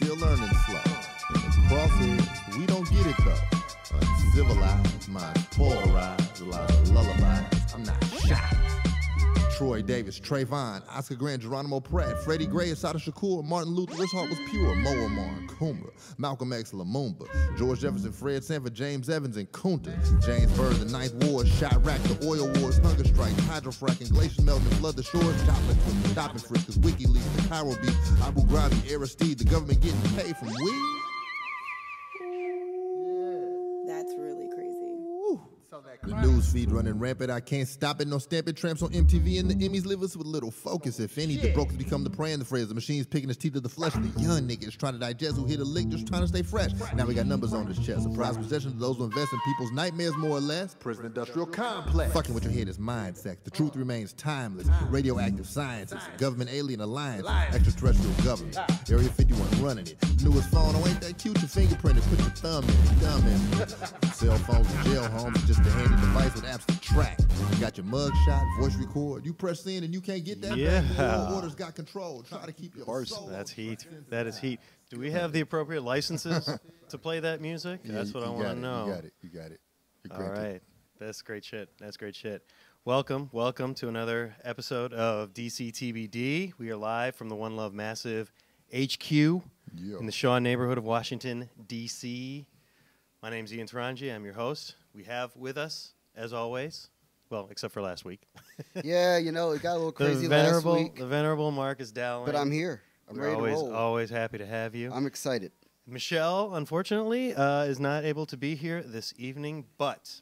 still learning slow. In the crosshairs, we don't get it though. Uncivilized, minds polarized, a lot of lullabies. I'm not shy. Troy Davis, Trayvon, Oscar Grant, Geronimo Pratt, Freddie Gray, Assata Shakur, Martin Luther, which heart was pure, Mo Omar and Coomba, Malcolm X, Lumumba, George Jefferson, Fred Sanford, James Evans, and Kunta, James Byrd, the Ninth Ward, Chirac, the Oil Wars, Hunger Strike, Hydrofracking, Glaciers melting, flood the shores, Joplin, stopping friskers, WikiLeaks, the Cairo beat, Abu Ghraib, Aristide, the government getting paid from weed. That's really crazy. The news feed running rampant, I can't stop it. No stamping tramps on MTV and the Emmys leave us with little focus. If any, the brokers become the prey and the phrase. The machine's picking his teeth to the flesh. The young niggas trying to digest who hit a lick, just trying to stay fresh. Now we got numbers on his chest. A prized possession to those who invest in people's nightmares, more or less. Prison industrial complex. Fucking with your head is mind sex. The truth remains timeless. Radioactive sciences. Government alien alliance. Extraterrestrial government. Area 51 running it. Newest phone, oh ain't that cute? Your fingerprint put your thumb in it. Thumb in it. Cell phones and jail homes is just a handy device with apps to track. You got your mug shot, voice record. You press in and you can't get that back. Your orders got control. Try to keep your soul. That's heat. That is heat. Do we have the appropriate licenses to play that music? Yeah, That's what I want to know. You got it. All right. That's great shit. That's great shit. Welcome to another episode of DC TBD. We are live from the One Love Massive HQ in the Shaw neighborhood of Washington, D.C. My name's Ian Taranji. I'm your host. We have with us, as always, well, except for last week. Yeah, you know, it got a little crazy last week. The venerable Marcus Dowling. But I'm here. I'm ready to roll. Always happy to have you. I'm excited. Michelle, unfortunately, is not able to be here this evening, but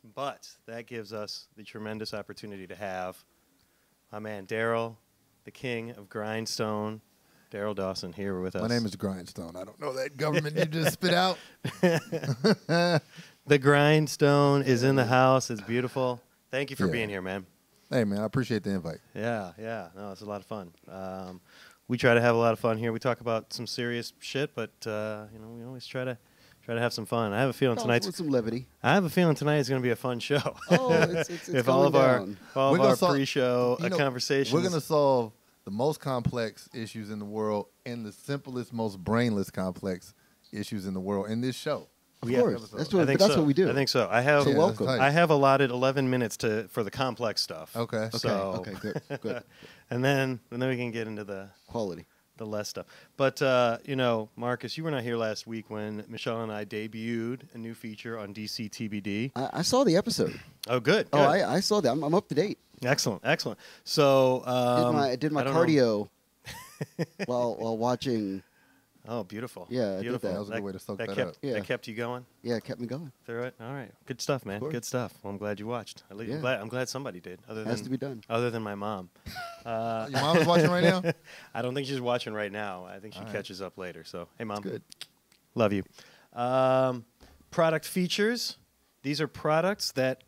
that gives us the tremendous opportunity to have my man Daryl, the king of Grindstone, Daryl Dawson, here with us. My name is Grindstone. I don't know that government you just spit out. The Grindstone is in the house. It's beautiful. Thank you for being here, man. Hey, man, I appreciate the invite. Yeah. No, it's a lot of fun. We try to have a lot of fun here. We talk about some serious shit, but we always try to have some fun. I have a feeling tonight. With some levity. I have a feeling tonight is going to be a fun show. Oh, it's if going down. all of our pre-show conversations. We're going to solve the most complex issues in the world and the simplest, most brainless complex issues in the world in this show. Of course. That's what we do. I think so. I have welcome. I have allotted 11 minutes for the complex stuff. Okay. Okay, good. and then we can get into the quality, the less stuff. But Marcus, you were not here last week when Michelle and I debuted a new feature on DC TBD. I saw the episode. Oh, good. Oh, I saw that. I'm up to date. Excellent. So I did my cardio while watching. Oh, beautiful. Yeah, beautiful. That was a good way to soak that up. Yeah. That kept you going? Yeah, it kept me going. Through it? All right. Good stuff, man. Good stuff. Well, I'm glad you watched. I'm glad somebody did. Has to be done. Other than my mom. Your mom is watching right now? I don't think she's watching right now. I think she catches up later. So, hey, Mom. That's good. Love you. Product features. These are products that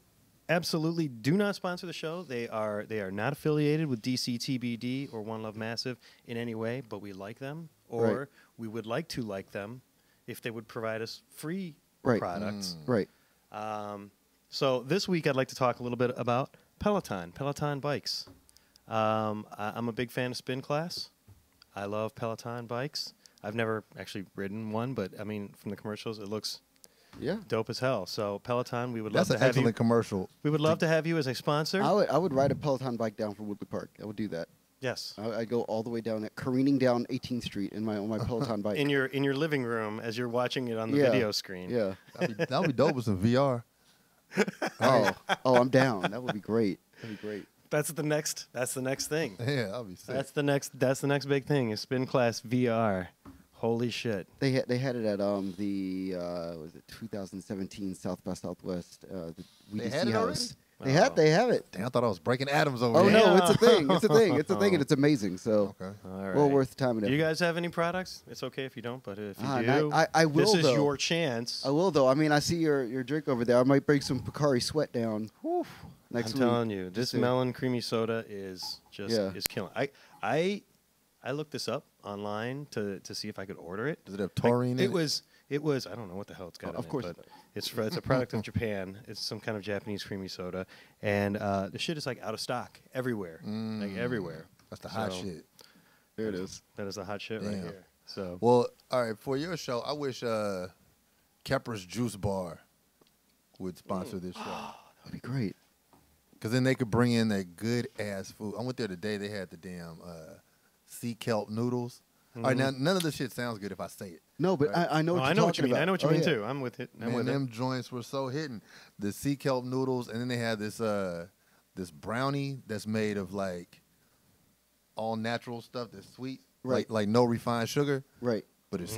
absolutely do not sponsor the show. They are not affiliated with DC TBD or One Love Massive in any way, but we like them. Or we would like to like them if they would provide us free products. Right. So this week I'd like to talk a little bit about Peloton bikes. I'm a big fan of Spin Class. I love Peloton bikes. I've never actually ridden one, but I mean, from the commercials, it looks dope as hell. So Peloton, we would love to have you. That's an excellent commercial. We would love to have you as a sponsor. I would ride a Peloton bike down from Woodley Park. I would do that. Yes. I go all the way down, careening down 18th Street on my Peloton bike. In your living room as you're watching it on the video screen. Yeah. That'd be dope with some VR. I'm down. That would be great. That's the next thing. Yeah, that'll be sick. That's the next big thing is Spin Class VR. Holy shit. They had it at the 2017 South by Southwest the They WDC had it house. already? They have it. Damn, I thought I was breaking atoms over Oh here. no, it's a thing. And it's amazing. So Okay. All right. well worth the time and Do effort. you guys have any products? It's okay if you don't, but if you And do, I will, this is though. your chance. I will though. I mean, I see your drink over there. I might bring some Picari Sweat down. Next I'm week. telling you, this melon creamy soda is is killing. I looked this up online to see if I could order it. Does it have taurine in it? It was I don't know what the hell it's got in Of course it, but it it's a product of Japan. It's some kind of Japanese creamy soda, and the shit is like out of stock everywhere, like everywhere. That's the hot So, shit. There it is. That is the hot shit right Damn. here. So Well, all right, for your show, I wish Kepper's Juice Bar would sponsor this show. That'd be great. Because then they could bring in that good-ass food. I went there today. They had the damn sea kelp noodles. All right, now, none of this shit sounds good if I say it. No, but Right. I know what I you're know what talking you mean. about. I know what you Oh, mean yeah. too. I'm with it. I'm Man, with them it. joints were so hitting. The sea kelp noodles, and then they had this this brownie that's made of like all natural stuff that's sweet, Right. like no refined sugar, Right. but it's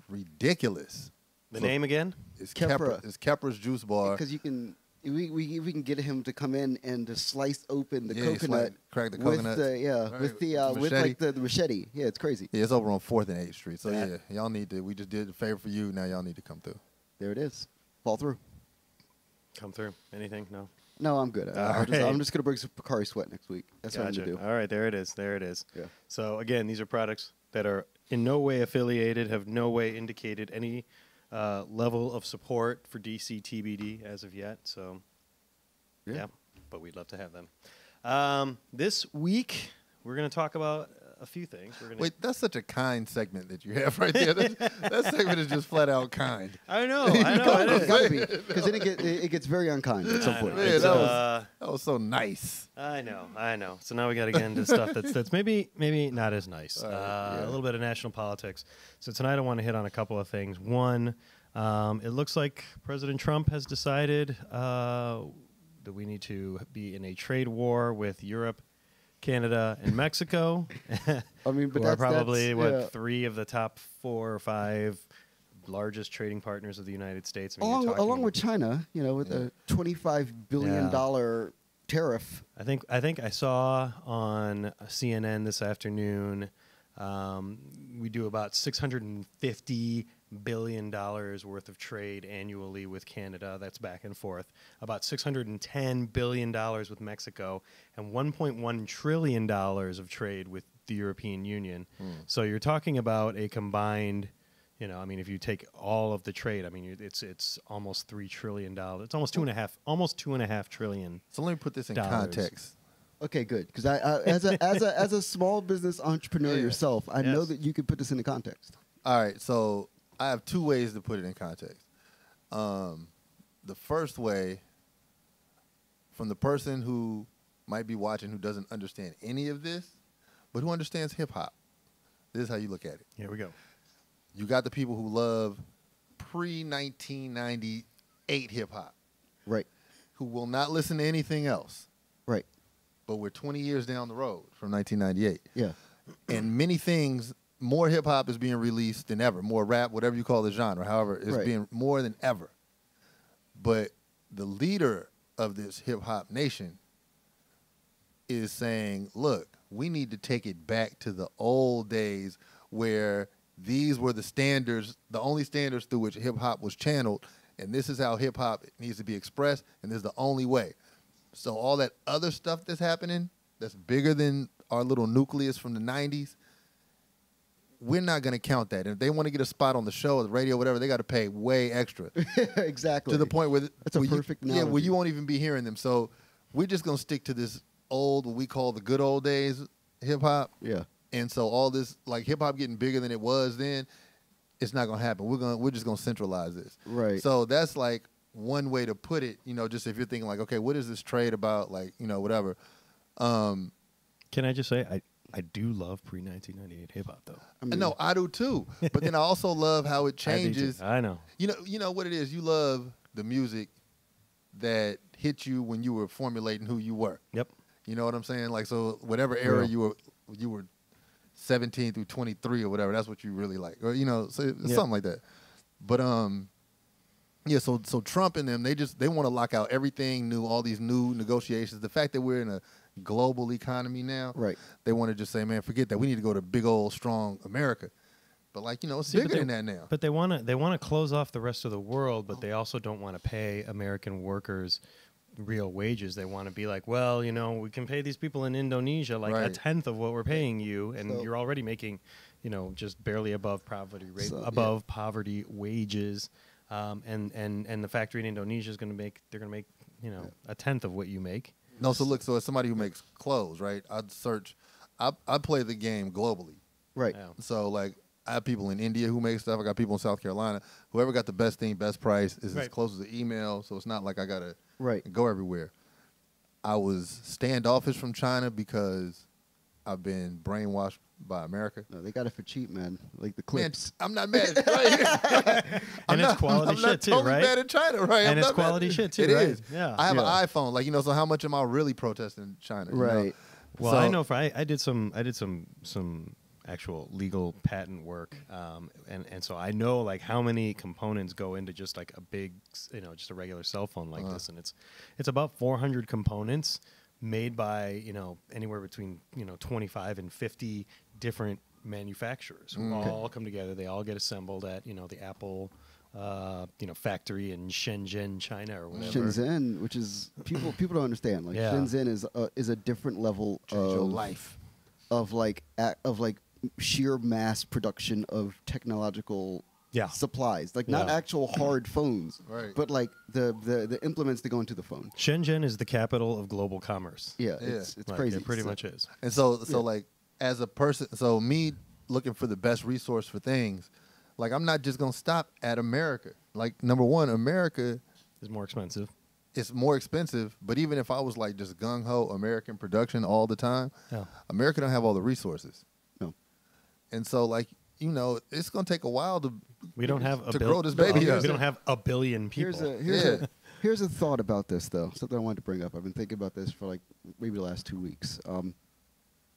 ridiculous. The So name again? It's Kepra. It's Kepper's Juice Bar. Because you can, we can get him to come in and to slice open the Yeah, coconut, crack the with coconut. the Right, with the with the with machete. like the machete. Yeah, it's crazy. Yeah, it's over on 4th and 8th Street. So That- yeah, y'all need to. We just did a favor for you. Now y'all need to come through. There it is. Fall through. Come through. Anything? No. No, I'm good. All right. I'm just gonna bring some Pocari Sweat next week. That's what I'm Gotcha. gonna do. All right, there it is. There it is. Yeah. So again, these are products that are in no way affiliated, have no way indicated any level of support for DC TBD as of yet. So yeah, but we'd love to have them. This week we're going to talk about a few things. We're gonna Wait, that's such a kind segment that you have right there. That segment is just flat out kind. I know. It It's is. gotta be because then it gets very unkind at some I point. know. Yeah, It's, that was so nice. I know. So now we got to get into stuff that's maybe not as nice. Yeah. A little bit of national politics. So tonight I want to hit on a couple of things. One, it looks like President Trump has decided that we need to be in a trade war with Europe, Canada, and Mexico. I mean, but who are that's probably yeah. three of the top 4 or 5 largest trading partners of the United States. I mean, you're along talking- with China, with a $25 billion tariff. I think I saw on CNN this afternoon we do about $650 billion worth of trade annually with Canada. That's back and forth. About $610 billion with Mexico and $1.1 trillion of trade with the European Union. So you're talking about a combined, if you take all of the trade, it's almost $3 trillion. It's almost two and a half trillion. So let me put this in Dollars. context. Okay, good. Because as a small business entrepreneur Yeah. yourself, I know Yes. that you can put this into context. All right, so I have 2 ways to put it in context. The first way, from the person who might be watching who doesn't understand any of this, but who understands hip hop. This is how you look at it. Here we go. You got the people who love pre-1998 hip hop, Right. who will not listen to anything else. Right. But we're 20 years down the road from 1998. Yeah. And many things, more hip hop is being released than ever. More rap, whatever you call the genre. However, it's Right. being more than ever. But the leader of this hip hop nation is saying, look, we need to take it back to the old days where these were the standards, the only standards through which hip hop was channeled. And this is how hip hop needs to be expressed. And this is the only way. So all that other stuff that's happening, that's bigger than our little nucleus from the 90s, we're not going to count that. And if they want to get a spot on the show or the radio, whatever, they got to pay way extra. Exactly. To the point where That's a where perfect where analogy. you won't even be hearing them. So we're just going to stick to this old, what we call the good old days hip hop. Yeah. And so all this, like hip hop getting bigger than it was then, it's not going to happen. We're just going to centralize this. Right. So that's like one way to put it, just if you're thinking like, okay, what is this trade about? Like, whatever. Can I just say I do love pre-1998 hip hop though. I mean, No, I do too. But then I also love how it I do too. changes. I know. You know what it is. You love the music that hit you when you were formulating who you were. Yep. You know what I'm saying? Like, so whatever era Real. you were 17 through 23 or whatever, that's what you really like, or so it's Yep. something like that. But yeah. So Trump and them, they want to lock out everything new, all these new negotiations. The fact that we're in a global economy now, Right. They want to just say, man, forget that. We need to go to big old strong America. But like, it's See, but bigger they- than that now. But they want to close off the rest of the world, but they also don't want to pay American workers real wages. They want to be like, well, we can pay these people in Indonesia like a Right. tenth of what we're paying you, and So- you're already making, just barely above poverty rate, So, yeah. above poverty wages. And the factory in Indonesia is going to make a tenth of what you make. No, so look, so as somebody who makes clothes, right? I play the game globally. Right. Yeah. So like I have people in India who make stuff. I got people in South Carolina. Whoever got the best thing, best price is as close as the email. So it's not like I gotta go everywhere. I was standoffish from China because I've been brainwashed by America. No, they got it for cheap, man. Like the clips. Man, I'm not mad. Right? And it's quality shit too, right? I'm not totally mad at China, right? And it's quality shit too, It right? is. Yeah. I have an iPhone, like so how much am I really protesting China? Right. You know? Well, So- I know I did some actual legal patent work, and so I know like how many components go into just like a big, just a regular cell phone like this, and it's about 400 components made by anywhere between 25 and 50 different manufacturers who all come together. They all get assembled at the Apple factory in Shenzhen, China, or whatever. Shenzhen, which is people don't understand. Like Shenzhen is a different level Change your of life. of like sheer mass production of technological supplies, like not actual hard phones, but like the implements that go into the phone. Shenzhen is the capital of global commerce. It's Like, crazy. It pretty much is. And so like as a person, so me looking for the best resource for things, like I'm not just gonna stop at America. Like number one, America Is more expensive. it's more expensive, but even if I was like just gung ho American production all the time, America don't have all the resources. No. And so like it's gonna take a while to grow this baby up. We don't have a billion people. Here's a thought about this though. Something I wanted to bring up. I've been thinking about this for like maybe the last 2 weeks.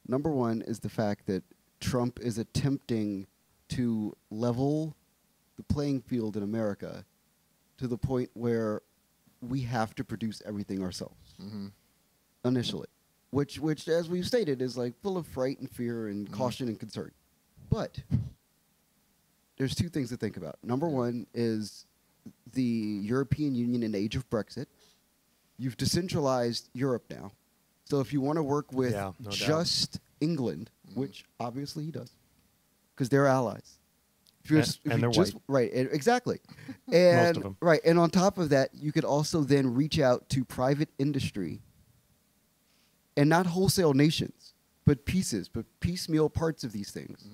Number one is the fact that Trump is attempting to level the playing field in America to the point where we have to produce everything ourselves initially, which as we've stated is like full of fright and fear and caution and concern. But there's two things to think about. Number one is the European Union in age of Brexit. You've decentralized Europe now. So if you want to work with just England, which obviously he does, because they're allies. And they're white. Right, exactly. And, Most of them. Right, and on top of that, you could also then reach out to private industry and not wholesale nations, but piecemeal parts of these things.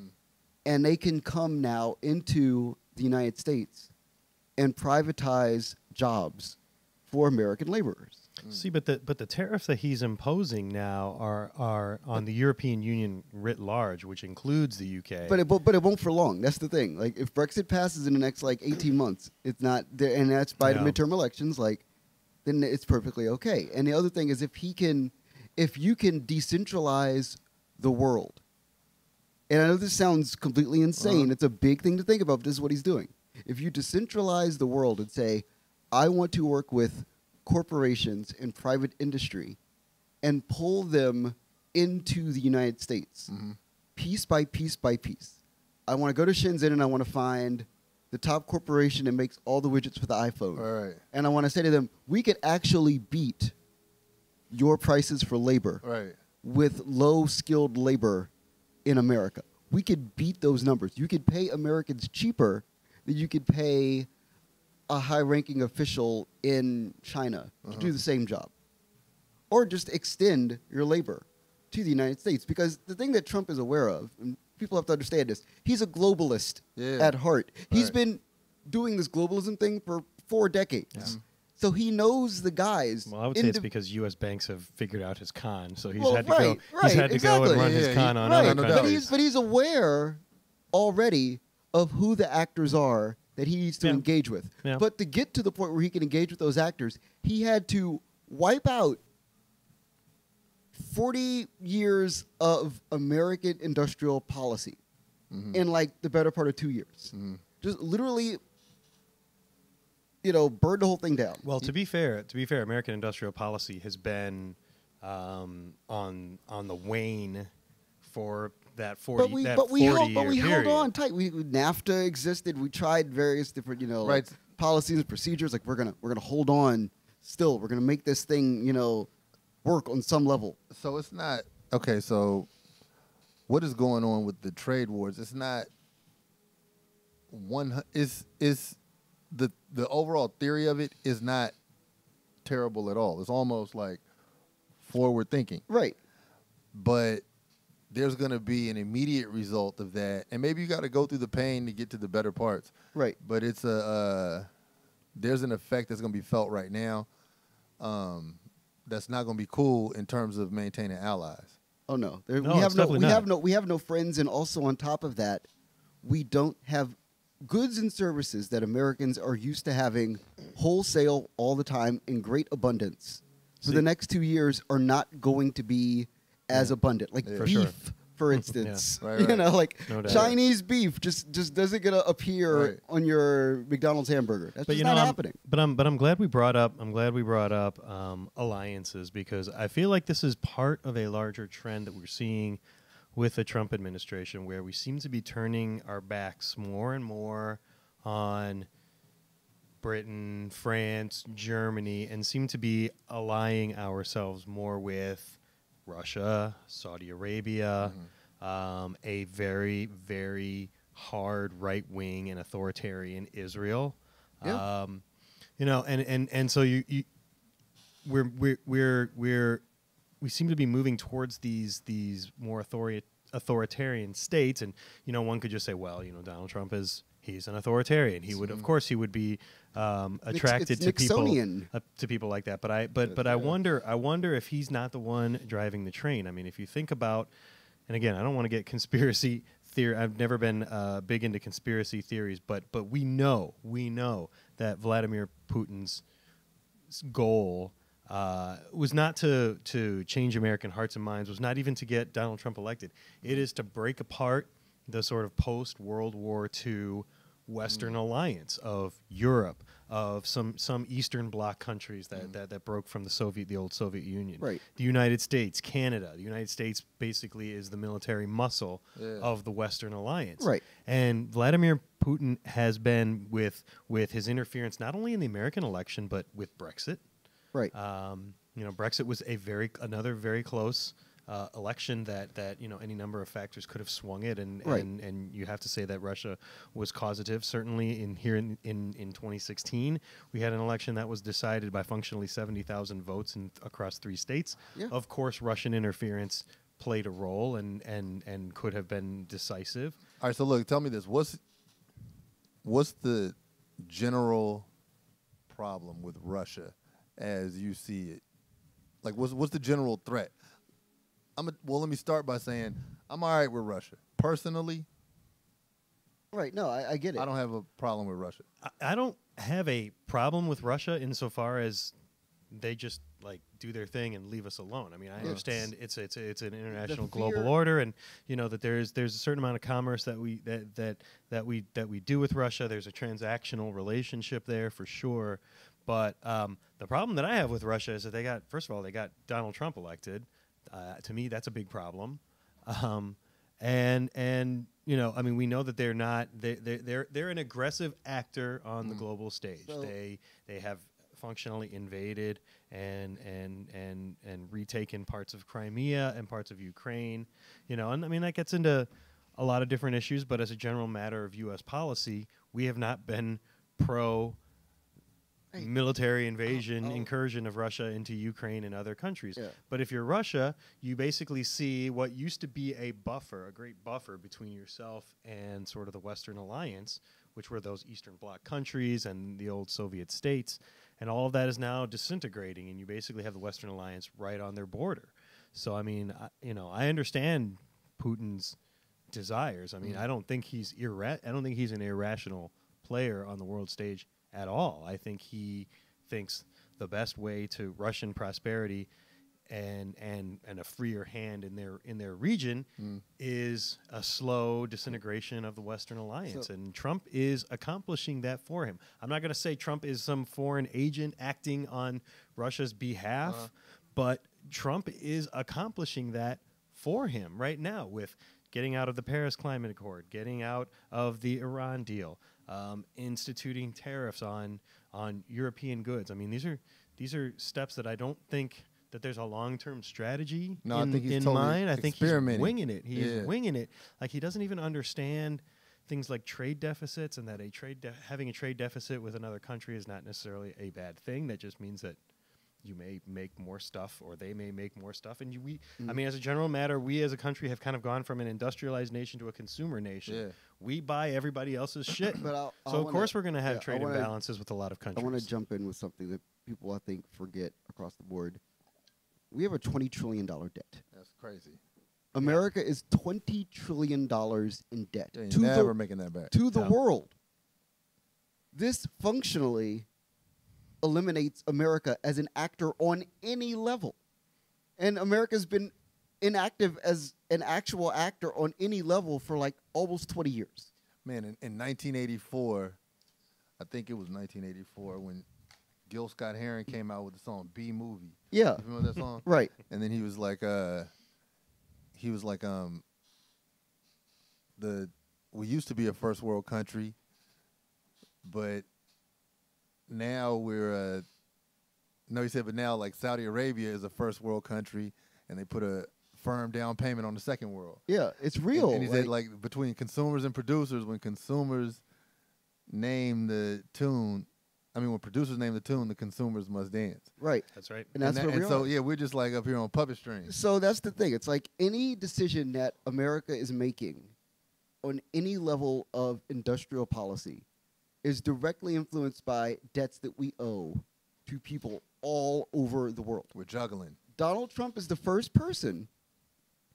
And they can come now into the United States and privatize jobs for American laborers. See, but the tariffs that he's imposing now are on the European Union writ large, which includes the UK. But it won't for long. That's the thing. Like if Brexit passes in the next like 18 months, it's not there, and that's by the midterm elections. Like then it's perfectly okay. And the other thing is if you can decentralize the world, and I know this sounds completely insane. It's a big thing to think about. But this is what he's doing. If you decentralize the world and say, I want to work with corporations and private industry and pull them into the United States piece by piece by piece. I want to go to Shenzhen and I want to find the top corporation that makes all the widgets for the iPhone. Right. And I want to say to them, we could actually beat your prices for labor with low-skilled labor in America. We could beat those numbers. You could pay Americans cheaper than you could pay a high-ranking official in China to do the same job. Or just extend your labor to the United States. Because the thing that Trump is aware of, and people have to understand this, he's a globalist at heart. He's been doing this globalism thing for 4 decades. So he knows the guys. Well, I would say it's because U.S. banks have figured out his con, so he's had to go. He's had to go and run his con on other countries. But he's aware already of who the actors are that he needs to engage with. But to get to the point where he can engage with those actors, he had to wipe out 40 years of American industrial policy in like the better part of 2 years. Just literally, burn the whole thing down. Well, to be fair, American industrial policy has been on the wane for that 40 But we held period. on tight. NAFTA existed. We tried various different like policies and procedures. Like we're gonna hold on. Still, we're gonna make this thing work on some level. So it's not okay. So what is going on with the trade wars? It's not one. Is the overall theory of it is not terrible at all. It's almost like forward thinking, right? But there's going to be an immediate result of that, and maybe you got to go through the pain to get to the better parts. Right. But it's there's an effect that's going to be felt right now. That's not going to be cool in terms of maintaining allies. Oh no, No, it's definitely not. we have no friends, and also on top of that, we don't have goods and services that Americans are used to having wholesale all the time in great abundance. So the next 2 years are not going to be as abundant. Like For beef, sure. for instance. Right, You right. know, like No doubt. Chinese beef just doesn't gonna appear Right. on your McDonald's hamburger. That's But just you not know, happening. I'm glad we brought up. Alliances, because I feel like this is part of a larger trend that we're seeing with the Trump administration, where we seem to be turning our backs more and more on Britain, France, Germany, and seem to be allying ourselves more with Russia, Saudi Arabia, a very, very hard right wing and authoritarian Israel. Yeah. You know, and so we seem to be moving towards these more authoritarian states, and you know, one could just say, well, you know, Donald Trump he's an authoritarian. He would, of course, he would be attracted it's to people Nixonian. to people like that. But I wonder if he's not the one driving the train. I mean, if you think about, and again, I don't want to get conspiracy theory. I've never been big into conspiracy theories, but we know that Vladimir Putin's goal was not to change American hearts and minds, was not even to get Donald Trump elected. It is to break apart the sort of post-World War II Western alliance of Europe, of some Eastern Bloc countries that broke from the old Soviet Union. Right. The United States, Canada. The United States basically is the military muscle of the Western alliance. Right. And Vladimir Putin has been with his interference not only in the American election but with Brexit. Right. You know, Brexit was another very close election that you know, any number of factors could have swung it, and Right. and you have to say that Russia was causative. Certainly in 2016, we had an election that was decided by functionally 70,000 votes across 3 states. Yeah. Of course, Russian interference played a role and could have been decisive. All right, so look, tell me this: what's the general problem with Russia as you see it? Like, what's the general threat? Well, let me start by saying I'm all right with Russia personally. Right. No, I get it. I don't have a problem with Russia. I don't have a problem with Russia insofar as they just like do their thing and leave us alone. I mean, I understand it's an international global order, and you know that there's a certain amount of commerce that we do with Russia. There's a transactional relationship there for sure. But the problem that I have with Russia is that they got Donald Trump elected. To me, that's a big problem. And you know, I mean, we know that they're an aggressive actor on the global stage. So they have functionally invaded and retaken parts of Crimea and parts of Ukraine. You know, and I mean that gets into a lot of different issues. But as a general matter of U.S. policy, we have not been pro military incursion of Russia into Ukraine and other countries. Yeah. But if you're Russia, you basically see what used to be a great buffer between yourself and sort of the Western alliance, which were those Eastern Bloc countries and the old Soviet states, and all of that is now disintegrating, and you basically have the Western alliance right on their border. So I mean, I understand Putin's desires. I mean, I don't think he's an irrational player on the world stage at all. I think he thinks the best way to Russian prosperity and a freer hand in their region is a slow disintegration of the Western alliance, and Trump is accomplishing that for him. I'm not going to say Trump is some foreign agent acting on Russia's behalf, but Trump is accomplishing that for him right now with getting out of the Paris Climate Accord, getting out of the Iran deal, instituting tariffs on European goods. I mean, these are steps that I don't think that there's a long-term strategy I think he's in totally mind. I think he's experimenting. winging it. He is winging it. Like, he doesn't even understand things like trade deficits, and that having a trade deficit with another country is not necessarily a bad thing. That just means that you may make more stuff, or they may make more stuff. And I mean, as a general matter, we as a country have kind of gone from an industrialized nation to a consumer nation. Yeah. We buy everybody else's shit. But of course we're going to have trade imbalances with a lot of countries. I want to jump in with something that people, I think, forget across the board. We have a $20 trillion debt. That's crazy. America is $20 trillion in debt. They ain't never making that back. To the world. This functionally eliminates America as an actor on any level. And America's been inactive as an actual actor on any level for like almost 20 years. Man, in 1984, I think it was 1984, when Gil Scott-Heron came out with the song B Movie. Yeah. You remember that song? Right. And then he was like, we used to be a first world country, but now we're no, he said, but now like Saudi Arabia is a first world country, and they put a firm down payment on the second world. Yeah, it's real. And he said, like, between consumers and producers, when consumers name the tune, when producers name the tune, the consumers must dance. Right. That's right. And that's where we so are. yeah, we're just like up here on puppet strings. So that's the thing. It's like any decision that America is making on any level of industrial policy is directly influenced by debts that we owe to people all over the world. We're juggling. Donald Trump is the first person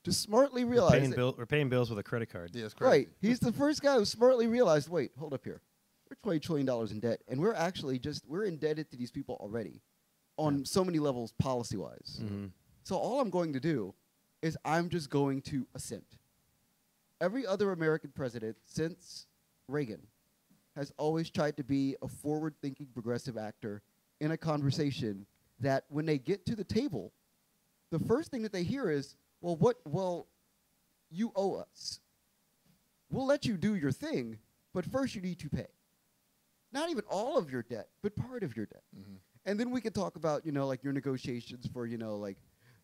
to smartly realize we're paying bills with a credit card. Yeah, it's crazy. Right. He's the first guy who smartly realized, wait, hold up here. We're $20 trillion in debt, and we're actually we're indebted to these people already on so many levels policy-wise. Mm-hmm. So all I'm going to do is I'm just going to assent. Every other American president since Reagan has always tried to be a forward-thinking progressive actor in a conversation that when they get to the table, the first thing that they hear is, well, you owe us. We'll let you do your thing, but first you need to pay. Not even all of your debt, but part of your debt. Mm-hmm. And then we could talk about, like your negotiations for, like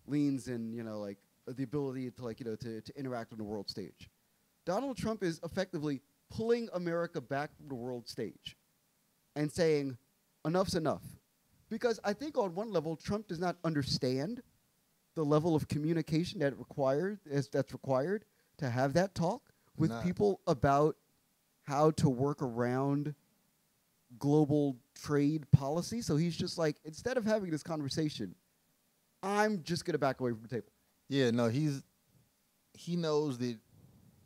liens and, like the ability to, to interact on the world stage. Donald Trump is effectively pulling America back from the world stage and saying, enough's enough. Because I think on one level, Trump does not understand the level of communication that's required to have that talk with people about how to work around global trade policy. So he's just like, instead of having this conversation, I'm just going to back away from the table. Yeah, no, he knows that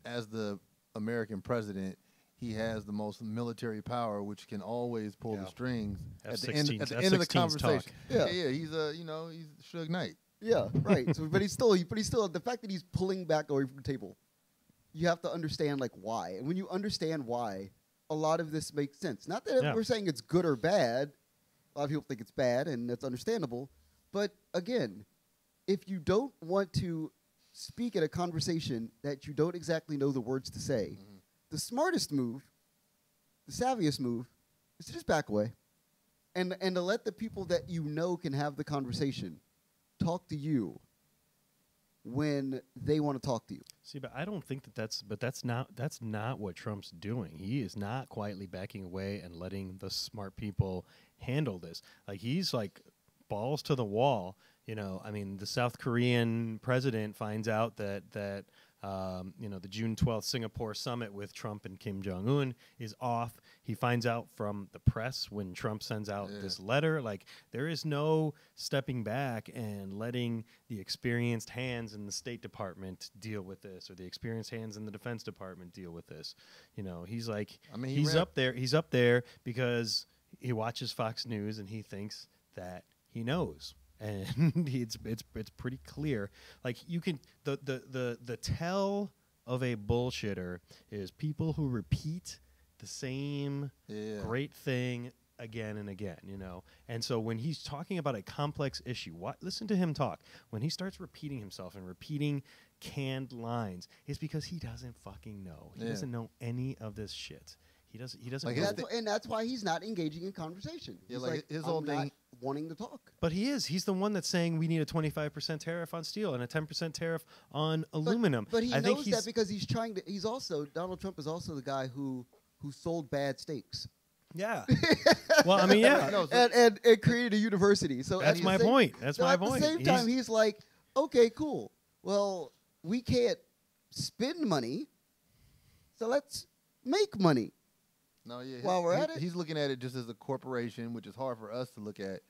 as the American president, he has the most military power, which can always pull the strings at the end of the conversation. Talk. Yeah, he's he's Suge Knight. Yeah, right. So, but he's still the fact that he's pulling back away from the table. You have to understand like why, and when you understand why, a lot of this makes sense. Not that we're saying it's good or bad. A lot of people think it's bad, and that's understandable. But again, if you don't want to speak at a conversation that you don't exactly know the words to say, the smartest move, the savviest move, is to just back away, and to let the people that you know can have the conversation talk to you when they want to talk to you. See, but I don't think that's not what Trump's doing. He is not quietly backing away and letting the smart people handle this. Like, he's like balls to the wall. The South Korean president finds out that the June 12th Singapore summit with Trump and Kim Jong-un is off. He finds out from the press when Trump sends out this letter. Like, there is no stepping back and letting the experienced hands in the State Department deal with this, or the experienced hands in the Defense Department deal with this. He's like, he's up there. He's up there because he watches Fox News and he thinks that he knows. And it's pretty clear. Like, you can the tell of a bullshitter is people who repeat the same great thing again and again, And so when he's talking about a complex issue, listen to him talk. When he starts repeating himself and repeating canned lines, it's because he doesn't fucking know. He doesn't know any of this shit. He doesn't like know. And that's why he's not engaging in conversation. Yeah, He's like his whole thing, not wanting to talk. But he is. He's the one that's saying we need a 25% tariff on steel and a 10% tariff on aluminum. But he knows that because he's trying to. Donald Trump is also the guy who sold bad steaks. Yeah. Well, I mean, yeah. No, so- and created a university. So That's at the my same- point. That's so my at point. the same time, he's like, okay, cool. Well, we can't spend money, so let's make money. No, yeah. While we're at it? He's looking at it just as a corporation, which is hard for us to look at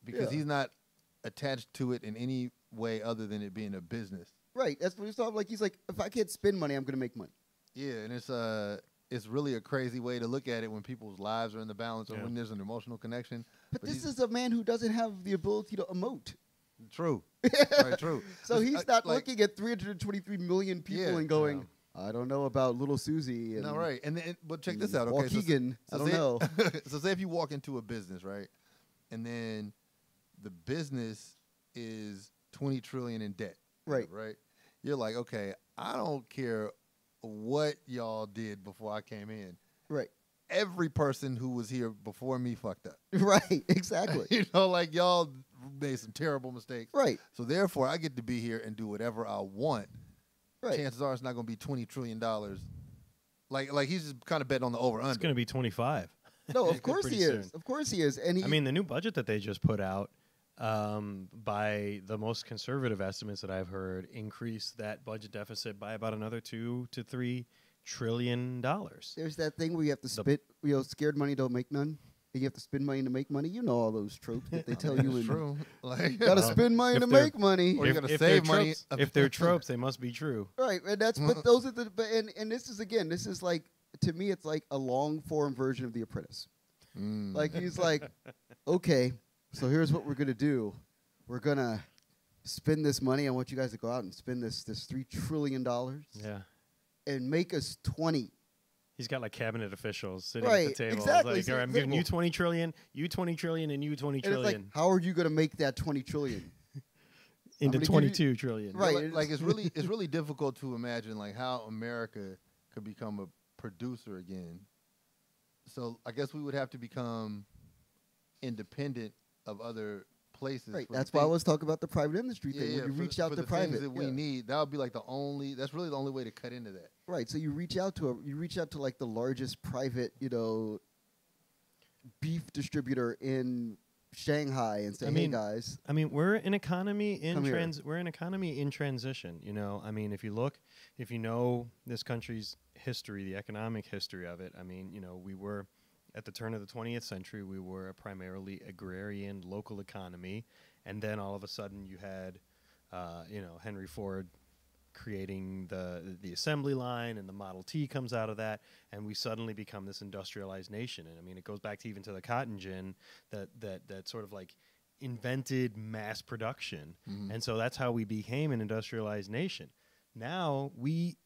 because Yeah. he's not attached to it in any way other than it being a business. Right. That's what he's talking like. He's like, if I can't spend money, I'm going to make money. Yeah, and it's really a crazy way to look at it when people's lives are in the balance or Yeah. when there's an emotional connection. But this he's- is a man who doesn't have the ability to emote. True. Right, true. So It's, he's not like- looking at 323 million people Yeah, and going, I don't know about little Susie. And No, right. And then, but check this out. Paul Okay, Keegan. I don't say, know. So say if you walk into a business, right, and then the business is 20 trillion in debt. Right. Right. You're like, okay, I don't care what y'all did before I came in. Right. Every person who was here before me fucked up. Right. Exactly. You know, like y'all made some terrible mistakes. Right. So therefore, I get to be here and do whatever I want. Right. Chances are it's not going to be $20 trillion. Like he's just kind of betting on the over it's under. going to be 25. No, of course Pretty he soon. is. Of course he is. And he, I mean, the new budget that they just put out, by the most conservative estimates that I've heard, increased that budget deficit by about another $2 to $3 trillion. there's that thing where you have to spit, scared money don't make none. And you have to spend money to make money. You know all those tropes that they tell you. It's In, true. Like, gotta spend money if to they're- make money. Or you gotta if save they're money. tropes- if they're tropes, they must be true. Right, and that's but those are the but and this is again, this is like to me it's like a long form version of The Apprentice. Mm. Like he's like, okay, so here's what we're gonna do. We're gonna spend this money. I want you guys to go out and spend this $3 trillion Yeah. and make us 20. He's got like cabinet officials sitting at Right, the table. It's exactly. Like, So all right, I'm they- giving you 20 trillion, you 20 trillion, and you 20 And it's like, trillion how are you gonna make that 20 trillion? into I'm gonna give you- 22 trillion. Right. Like it's really difficult to imagine like how America could become a producer again. So I guess we would have to become independent of other places. Right. for the That's why I thing- was talking about the private industry yeah, thing. yeah, When you for reach the- out for to the private, things that we yeah. need. That would be like that's really the only way to cut into that. Right. So you reach out to like the largest private, beef distributor in Shanghai and say, I hey mean, guys. I mean, we're an economy in Come here. we're an economy in transition. I mean, if you know this country's history, the economic history of it. I mean, we were at the turn of the 20th century, we were a primarily agrarian local economy, and then all of a sudden you had, Henry Ford creating the assembly line, and the Model T comes out of that, and we suddenly become this industrialized nation. And I mean, it goes back to even to the cotton gin that sort of like invented mass production, and so that's how we became an industrialized nation. Now we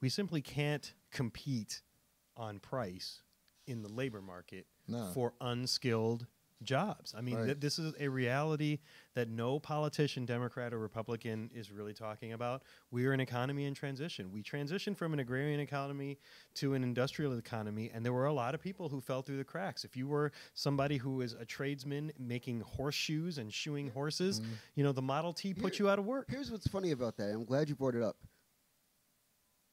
simply can't compete on price in the labor market No. for unskilled jobs. I mean, Right. this is a reality that no politician, Democrat or Republican, is really talking about. We are an economy in transition. We transitioned from an agrarian economy to an industrial economy, and there were a lot of people who fell through the cracks. If you were somebody who was a tradesman making horseshoes and shoeing horses, the Model T put you out of work. Here's what's funny about that. I'm glad you brought it up.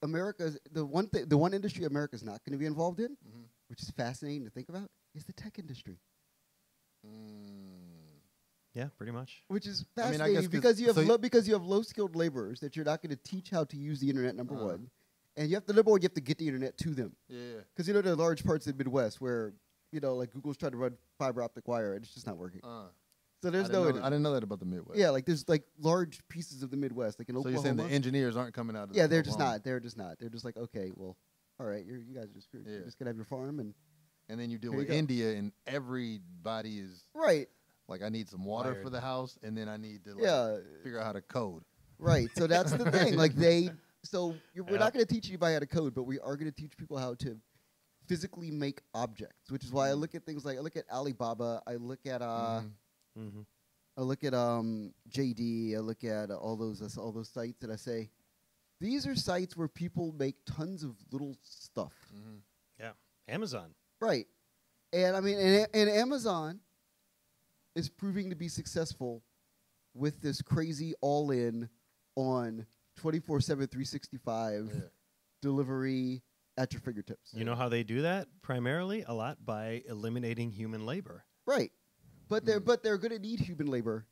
America's the one industry America's not going to be involved in, which is fascinating to think about, is the tech industry. Yeah, pretty much. Which is I mean, I fascinating guess because you have so because you have low skilled laborers that you're not going to teach how to use the internet. Number Uh-huh. one, and you have to get the internet to them. Yeah. Because there are large parts of the Midwest where like Google's trying to run fiber optic wire and it's just not working. So there's no I internet. didn't know that about the Midwest. Yeah, like there's like large pieces of the Midwest, like in So Oklahoma. you're saying the engineers aren't coming out of Yeah, they're just Oklahoma. not. They're just not. They're just like, okay, well, all right, you guys are just screwed. You're Yeah. just gonna have your farm and And then you deal Here you with go. India, and everybody is right, like, I need some water Wired. for the house, and then I need to yeah, figure out how to code. right. So that's the thing. Like we're Yeah. not gonna teach anybody how to code, but we are gonna teach people how to physically make objects. Which is why I look at things like I look at Alibaba, I look at Mm-hmm. I look at JD, I look at all those sites, and I say, these are sites where people make tons of little stuff. Yeah, Amazon. Right. And I mean, and Amazon is proving to be successful with this crazy all-in on 24/7, 365 Yeah. delivery, at your fingertips. You know how they do that? Primarily, a lot by eliminating human labor. Right. But they're going to need human labor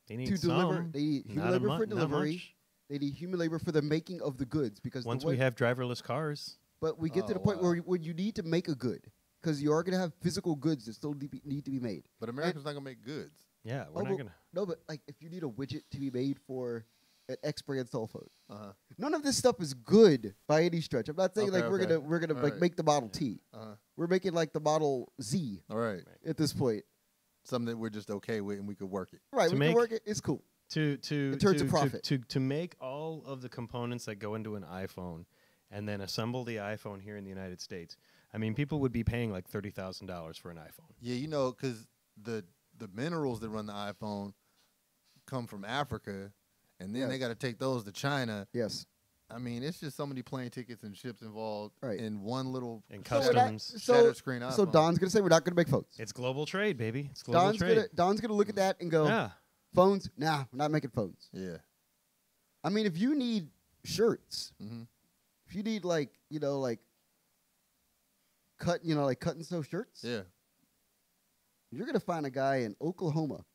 They need to deliver. some, They need human not labor for not delivery. much. They need human labor for the making of the goods because Once we have driverless cars, But we get to the point where you need to make a good because you are going to have physical goods that still need to be made. But America's not gonna make goods. yeah, we're not gonna. No, but like if you need a widget to be made for an X brand cell phone, Uh-huh. none of this stuff is good by any stretch. I'm not saying Okay, like we're gonna All like right. make the Model T. Uh-huh. We're making like the Model Z All right. at this point. Something that we're just okay with and we could work it. Right, To we make- can work it. It's cool. To In terms of profit. to make all of the components that go into an iPhone and then assemble the iPhone here in the United States. I mean, people would be paying like $30,000 for an iPhone. Yeah, you know, because the minerals that run the iPhone come from Africa, and then Yes. they got to take those to China. Yes. I mean, it's just so many plane tickets and ships involved Right. in one little And So we're not- customs. shattered screen So iPhone. Don's gonna say we're not gonna make phones. It's global trade, baby. It's global trade. Don's gonna look at that and go, Yeah. phones? Nah, we're not making phones. Yeah. I mean, if you need shirts, Mm-hmm. if you need like cut and sew shirts, Yeah. you're gonna find a guy in Oklahoma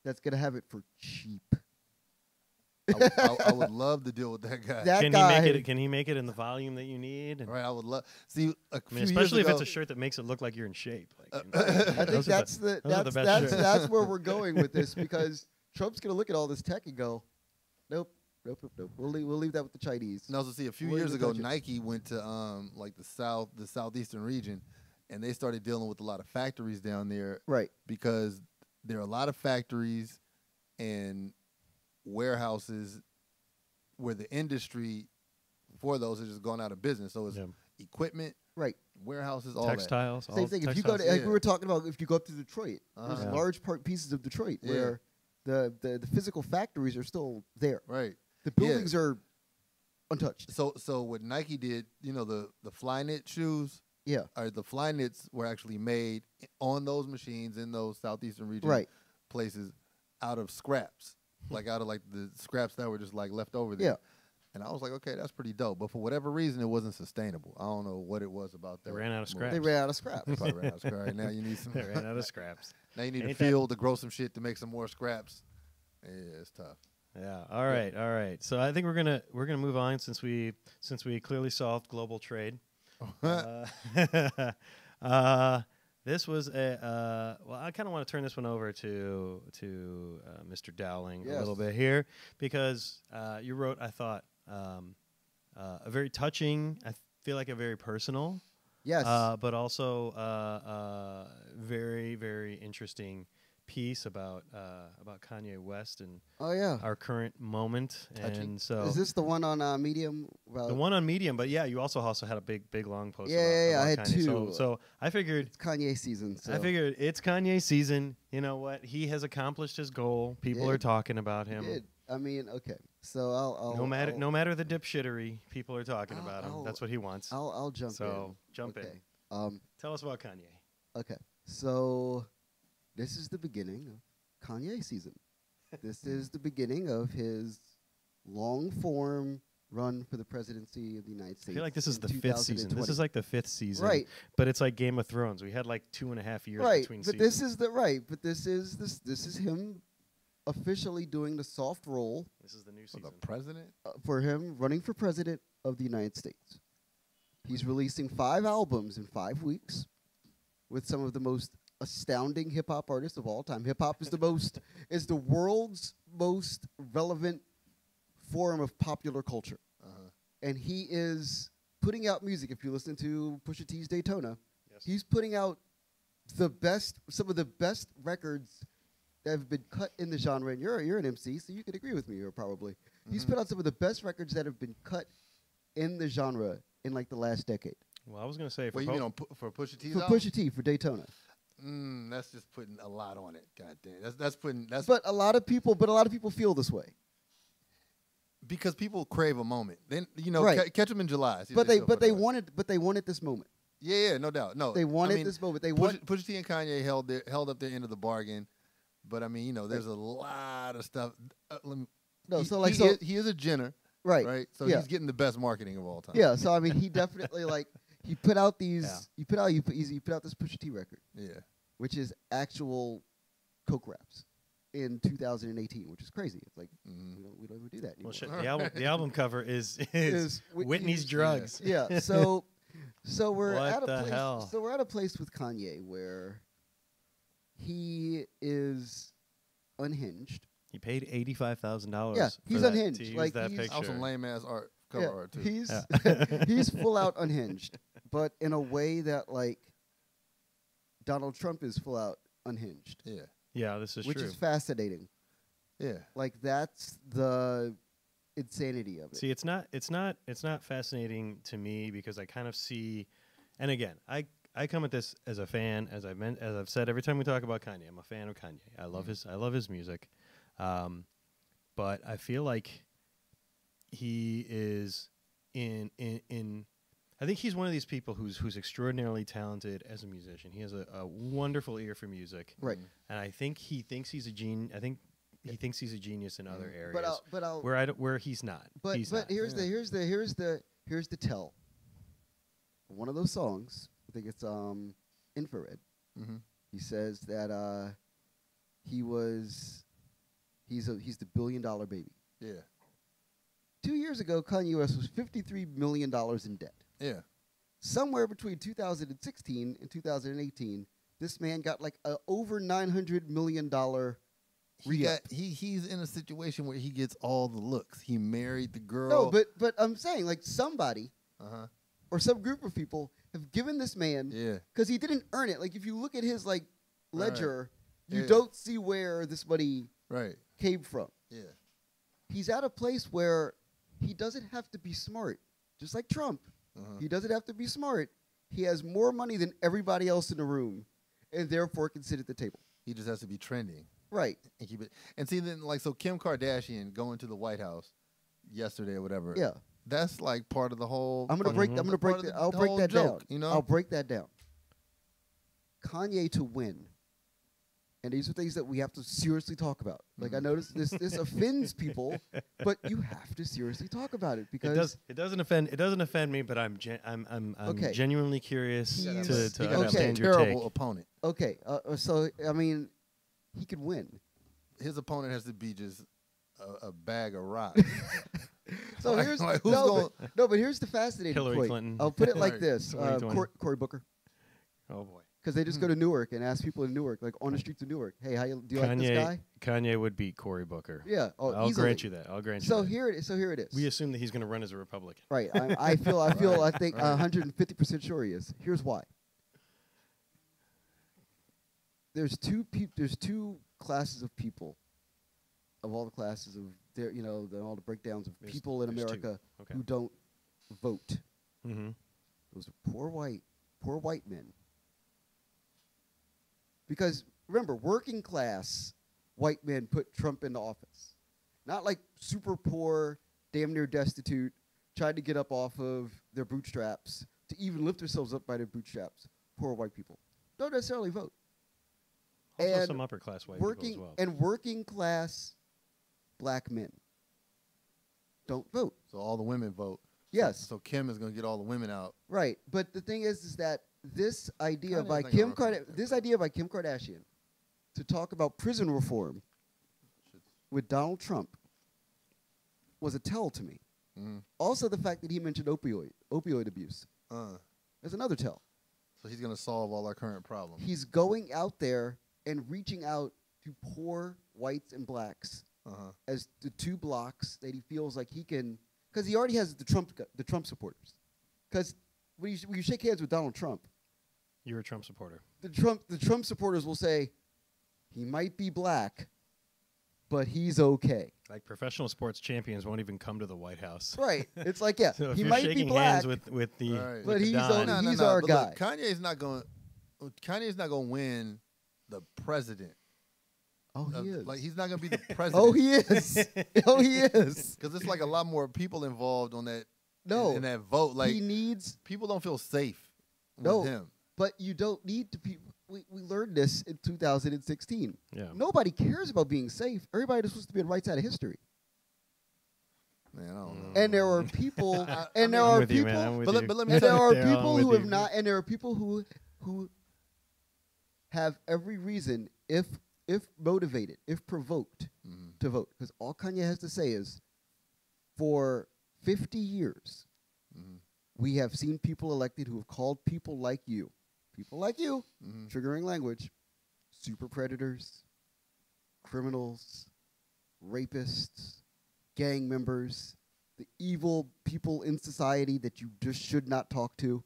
that's gonna have it for cheap. I would love to deal with that guy. That Can guy, he make it? Can he make it in the volume that you need? And, Right, I would love. See, a I few mean, especially years if ago, it's a shirt that makes it look like you're in shape. Like, I think that's those are the best shirts. that's where we're going with this because Trump's gonna look at all this tech and go, nope. We'll leave that with the Chinese. And also, see, a few We're years gonna ago, touch it. Nike went to like the southeastern region, and they started dealing with a lot of factories down there Right. because there are a lot of factories and warehouses where the industry for those has just gone out of business. So it's Yeah. equipment, Right. warehouses, all textiles. Same all thing. If you go to, textiles. like yeah. we were talking about, if you go up to Detroit, there's Uh-huh. large pieces of Detroit Yeah. where the physical factories are still there. that. Right. The buildings are untouched. So what Nike did, you know, the Flyknit shoes, Yeah. or the Flyknits were actually made on those machines in those southeastern region Right. places out of scraps, like out of like the scraps that were just like left over there. Yeah. And I was like, okay, that's pretty dope. But for whatever reason, it wasn't sustainable. I don't know what it was about that. They ran out of move. scraps. They ran out of scraps. They probably ran out of scraps. Right now you need some. They ran out of scraps. Now you need a Ain't that- field to grow some shit to make some more scraps. Yeah, it's tough. Yeah. All right. So I think we're gonna move on since we clearly solved global trade. This was a well. I kind of want to turn this one over to Mr. Dowling a Yes. little bit here because you wrote, I thought, a very touching. I feel like a very personal, Yes. but also very very interesting piece about Kanye West and oh yeah. our current moment. Touching. And so Is this the one on Medium? About the one on Medium, but yeah, you also had a big long post. Yeah, about, yeah, about I had Kanye. two. So I figured It's Kanye season. So. I figured it's Kanye season. You know what? He has accomplished his goal. People Yeah. are talking about He him. did. I mean, okay. So I'll No matter the dipshittery, people are talking about him. I'll- That's what he wants. I'll jump in. So jump in. in. Tell us about Kanye. Okay. So this is the beginning of Kanye season. This is the beginning of his long form run for the presidency of the United I States. feel like this is in the fifth season. This 2020. is like the fifth season, Right. But it's like Game of Thrones. We had like 2.5 years right. between But seasons. this is the right. But this is him officially doing the soft role This is the new For season. the president? for him running for president of the United States. He's releasing 5 albums in 5 weeks with some of the most astounding hip hop artists of all time. Hip hop is the world's most relevant form of popular culture. Uh-huh. And he is putting out music. If you listen to Pusha T's Daytona, Yes. he's putting out some of the best records that have been cut in the genre. And you're an MC, so you could agree with me, or probably. He's Mhm. put out some of the best records that have been cut in the genre in like the last decade. Well, I was gonna say for What you mean for Pusha T's For album? Pusha T, for Daytona. That's just putting a lot on it. God damn. That's But a lot of people feel this way. because people crave a moment. Then Right. catch them in July. See But if they still put it away. wanted this moment. Yeah, no doubt. No, They wanted I mean, this moment. They Pusha T and Kanye held up their end of the bargain, but I mean, there's a lot of stuff. Let me, No, he, so like he so is, he is a Jenner. Right. Right. So Yeah. he's getting the best marketing of all time. Yeah. So I mean, he definitely like he put out these. You put out this Pusha T record, Yeah. which is actual coke raps in 2018, which is crazy. It's like we don't even do that anymore. Well, shit, the album cover is Whitney's Whitney's- drugs. Yeah. So we're What at a the place. hell? So we're at a place with Kanye where he is unhinged. He paid $85,000. Yeah, he's unhinged. To use Like, that he's- picture. Also, lame ass cover art too. He's he's full out unhinged, but in a way that like Donald Trump is full out unhinged, Yeah. Yeah, this is which true. is fascinating. Yeah. Like that's the insanity of it. See, it's not fascinating to me because I kind of see, and again, I come at this as a fan, as I've said every time we talk about Kanye. I'm a fan of Kanye. I love his music, but I feel like he is in. I think he's one of these people who's extraordinarily talented as a musician. He has a wonderful ear for music, Right. and I think he thinks he's a genius. I think he thinks he's a genius in other areas, But I'll where he's not. but He's but not. here's the tell. One of those songs, I think it's Infrared. Mm-hmm. He says that he's the $1 billion baby. Yeah. 2 years ago, Kanye West was $53 million in debt. Yeah. Somewhere between 2016 and 2018, this man got like a over $900 million re-up. He's in a situation where he gets all the looks. He married the girl. No, but I'm saying like somebody Uh-huh. or some group of people have given this man Yeah. because he didn't earn it. Like if you look at his like ledger, you Yeah. don't see where this money Right. came from. Yeah. He's at a place where he doesn't have to be smart, just like Trump. Uh-huh. He doesn't have to be smart. He has more money than everybody else in the room, and therefore can sit at the table. He just has to be trending Right. and keep it. And see, then like so, Kim Kardashian going to the White House yesterday or whatever. Yeah. That's like part of the whole. I'm gonna break. I'm gonna break. part of the I'll break whole that joke, down. you know? I'll break that down. Kanye to win, and these are things that we have to seriously talk about. Like I noticed this offends people, but you have to seriously talk about it because It doesn't offend me, but I'm Okay. genuinely curious He's- to He got understand a your terrible take. opponent. okay. So I mean, he could win. His opponent has to be just a bag of rocks. So Like- here's like, who's no, going- but no, but here's the fascinating Hillary point. Clinton. I'll put it like Right. this: 2020. Cory Booker, Oh boy, because they just go to Newark and ask people in Newark, like on the streets of Newark, "Hey, do you like this guy?" Kanye would beat Cory Booker. Yeah. Oh, I'll easily. grant you that. I'll grant you So that. here it is. So here it is. We assume that he's going to run as a Republican. Right. I think 150% sure he is. Here's why. There's two classes of people, of all the classes of all the breakdowns of There's- people in there's two. America Okay. who don't vote. Mm-hmm. Those are poor white men. Because remember, working class white men put Trump into office. Not like super poor, damn near destitute, tried to get up off of their bootstraps to even lift themselves up by their bootstraps. Poor white people don't necessarily vote. Also, And some upper class white people as well. working class black men don't vote. So all the women vote. Yes. So Kim is going to get all the women out. Right, but the thing is that this idea Kanye's by not Kim gonna represent this idea by Kim Kardashian to talk about prison reform with Donald Trump was a tell to me. Mhm. Also, the fact that he mentioned opioid abuse is another tell. So he's going to solve all our current problems. He's going out there and reaching out to poor whites and blacks as the two blocks that he feels like he can, because he already has the Trump supporters. Because when you shake hands with Donald Trump, You're a Trump supporter. the Trump supporters will say he might be black, but he's okay. Like professional sports champions won't even come to the White House. Right? It's like So if he you're might be shaking black, hands with the, Right. with But the he's Don, on- he's our but guy. Look, Kanye's not going to win the president. oh he is. Like he's not going to be the president. Oh he is. Oh he is. Because it's like a lot more people involved on that. No, in that vote. Like he needs. people don't feel safe with No. him. But you don't need to be. We learned this in 2016. Yeah. Nobody cares about being safe. Everybody is supposed to be on the right side of history. Man, I don't know. And there are people, and there I'm are with you, people, man. I'm with but you. let- but let me and tell there you- are Daryl, I'm people with who you. have not, and there are people who have every reason, if motivated, if provoked, to vote. Because all Kanye has to say is, for 50 years, we have seen people elected who have called people like you, triggering language, super predators, criminals, rapists, gang members, the evil people in society that you just should not talk to.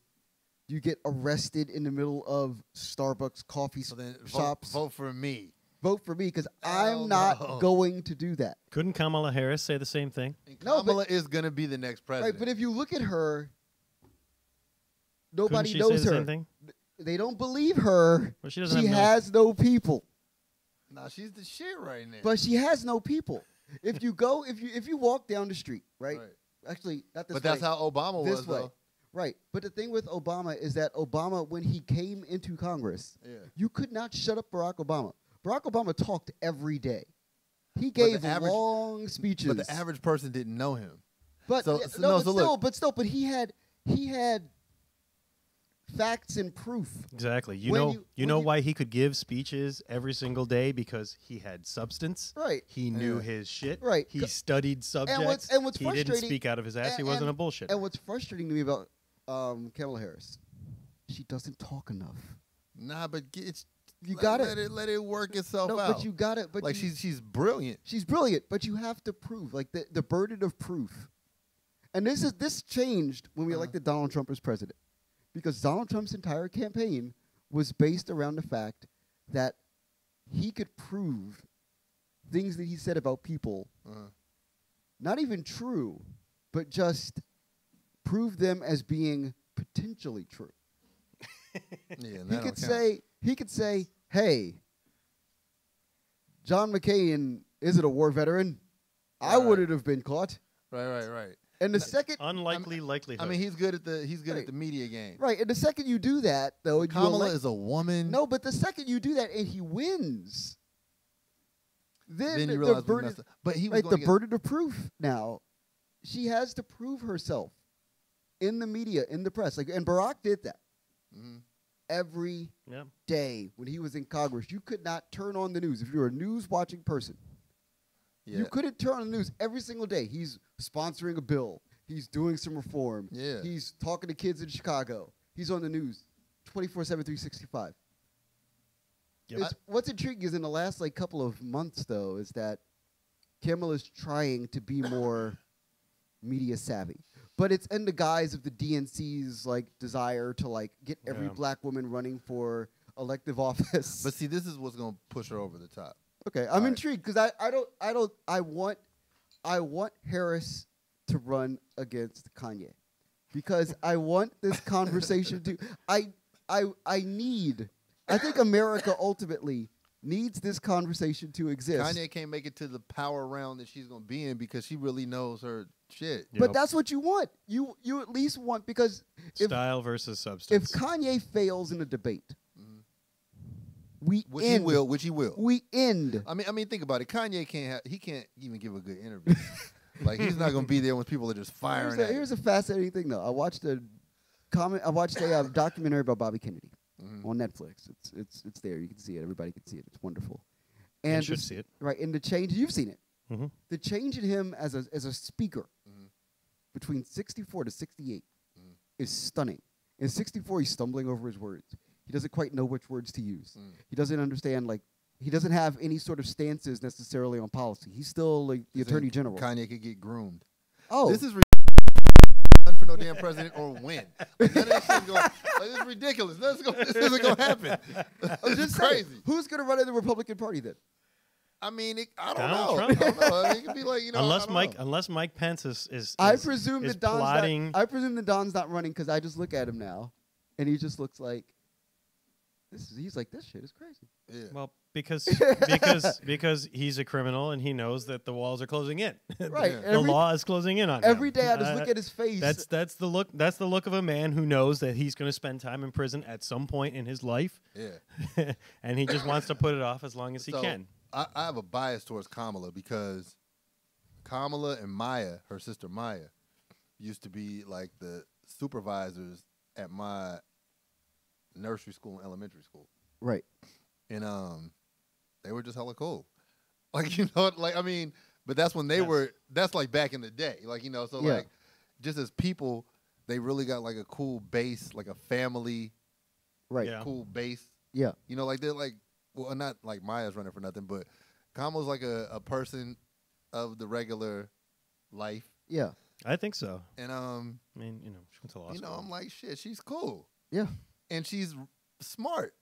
You get arrested in the middle of Starbucks coffee So then shops. vote for me. Vote for me because Hell I'm not no. going to do that. Couldn't Kamala Harris say the same thing? And No, Kamala is going to be the next president. Right, but if you look at her, Couldn't nobody she knows say the her. same thing? They don't believe her. Well, she doesn't She have no- has no people. Nah, she's the shit right now. But she has no people. If you go, if you walk down the street, right? Actually, not this But way. that's how Obama this was, way. though. Right. But the thing with Obama is that Obama, when he came into Congress, Yeah. you could not shut up Barack Obama. Barack Obama talked every day. He But the gave average- long speeches. But the average person didn't know him. But So- yeah, so no, no, but so still, look. but he had facts and proof. Exactly. You When know, you- you when know you- why he could give speeches every single day, because he had substance. Right. He knew Yeah. his shit. Right. He studied subjects. and what's he didn't frustrating- speak out of his ass. He wasn't a bullshitter. And what's frustrating to me about Kamala Harris, she doesn't talk enough. Nah, but You got let it work itself No, out. but you got it. But like you, she's brilliant. she's brilliant, but you have to prove, like the burden of proof. And this changed when we elected Donald Trump as president, because Donald Trump's entire campaign was based around the fact that he could prove things that he said about people, not even true, but just prove them as being potentially true. Yeah, and He that could don't count. say, "Hey, John McCain isn't a war veteran. I Right. wouldn't have been caught." Right. And the second, Unlikely likelihood. I mean, he's good at the Right. media game. right, and the second you do that, though, and you Kamala elect- is a woman. no, but the second you do that and he wins, Then the you realize we burden, messed up. But he was right, going the to get burden of proof now, she has to prove herself in the media, in the press, and Barack did that every yeah. day when he was in Congress. You could not turn on the news if you were a news watching person. Yeah. You couldn't turn on the news every single day. He's sponsoring a bill. He's doing some reform. Yeah. He's talking to kids in Chicago. He's on the news 24/7, 365. Yep. What's intriguing is in the last couple of months, though, is that Kamala's trying to be more media savvy. But it's in the guise of the DNC's desire to get every Yeah. black woman running for elective office. But see, this is what's going to push her over the top. Okay, I'm Right. intrigued because I want Harris to run against Kanye because I want this conversation to I think America ultimately needs this conversation to exist. Kanye can't make it to the power round that she's going to be in because she really knows her shit. Yep. But that's what you want. You at least want, because if Style versus if substance. Kanye fails in a debate, we Which end. he will. We end. I mean, think about it. Kanye can't even give a good interview. He's not going to be there when people are just firing at him. Here's a fascinating thing, though. I watched a documentary about Bobby Kennedy on Netflix. It's there. You can see it. Everybody can see it. It's wonderful. You And should see it. right. And the change, you've seen it. Mhm. The change in him as a speaker between 64 to 68 is stunning. In 64, he's stumbling over his words. He doesn't quite know which words to use. He doesn't understand, he doesn't have any sort of stances necessarily on policy. He's still the attorney general. Kanye could get groomed. Oh, This is run for no damn president or win. None of this shit's going. This is ridiculous. This isn't going to happen. I'm It's just saying, crazy. who's going to run in the Republican Party then? I mean, I don't Donald know. Trump? I don't know. I mean, it could be I unless don't Mike, know. unless Mike Pence is I presume is that Don's plotting. not. I presume that Don's not running because I just look at him now, and he just looks like he's like, this shit is crazy. Yeah. Well, because he's a criminal and he knows that the walls are closing in. Right. The Every- law is closing in on Every him. day I just look at his face. That's the look. That's the look of a man who knows that he's going to spend time in prison at some point in his life, Yeah. and he just wants to put it off as long as he So, can. I have a bias towards Kamala because Kamala and Maya, her sister Maya, used to be like the supervisors at my nursery school and elementary school. Right. And they were just hella cool. Like, you know, like, I mean, but that's when they were, that's like back in the day. Like, you know, so like, just as people, they really got like a cool base, like a family, Right. cool base. Yeah. You know, like they're like, well, not like Maya's running for nothing, but Kamala's like a person of the regular life. Yeah. I think so. And I mean, you know, she went to law you know, school. I'm like, shit, she's cool. Yeah. And she's smart.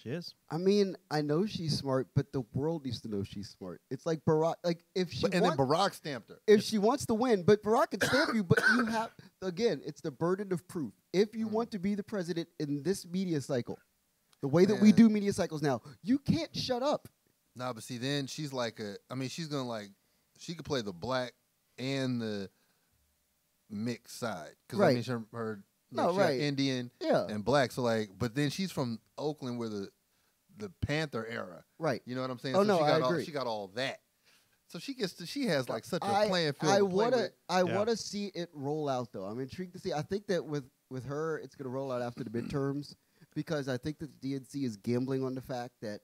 She is. I mean, I know she's smart, but the world needs to know she's smart. It's like Barack. Like if she And then Barack stamped her. if she wants to win, but Barack can stamp you. But you have again, it's the burden of proof. If you want to be the president in this media cycle, the way that we do media cycles now, you can't shut up. Nah, but see, then she's like she's gonna like, she could play the black and the mixed side. Because I mean, her like, she got Indian and black. So like, but then she's from Oakland, where the Panther era. Right. You know what I'm saying? Oh, so no, I agree. She got all that. So she has like such a playing field. I want to see it roll out though. I'm intrigued to see. I think that with her, it's going to roll out after the midterms because I think that the DNC is gambling on the fact that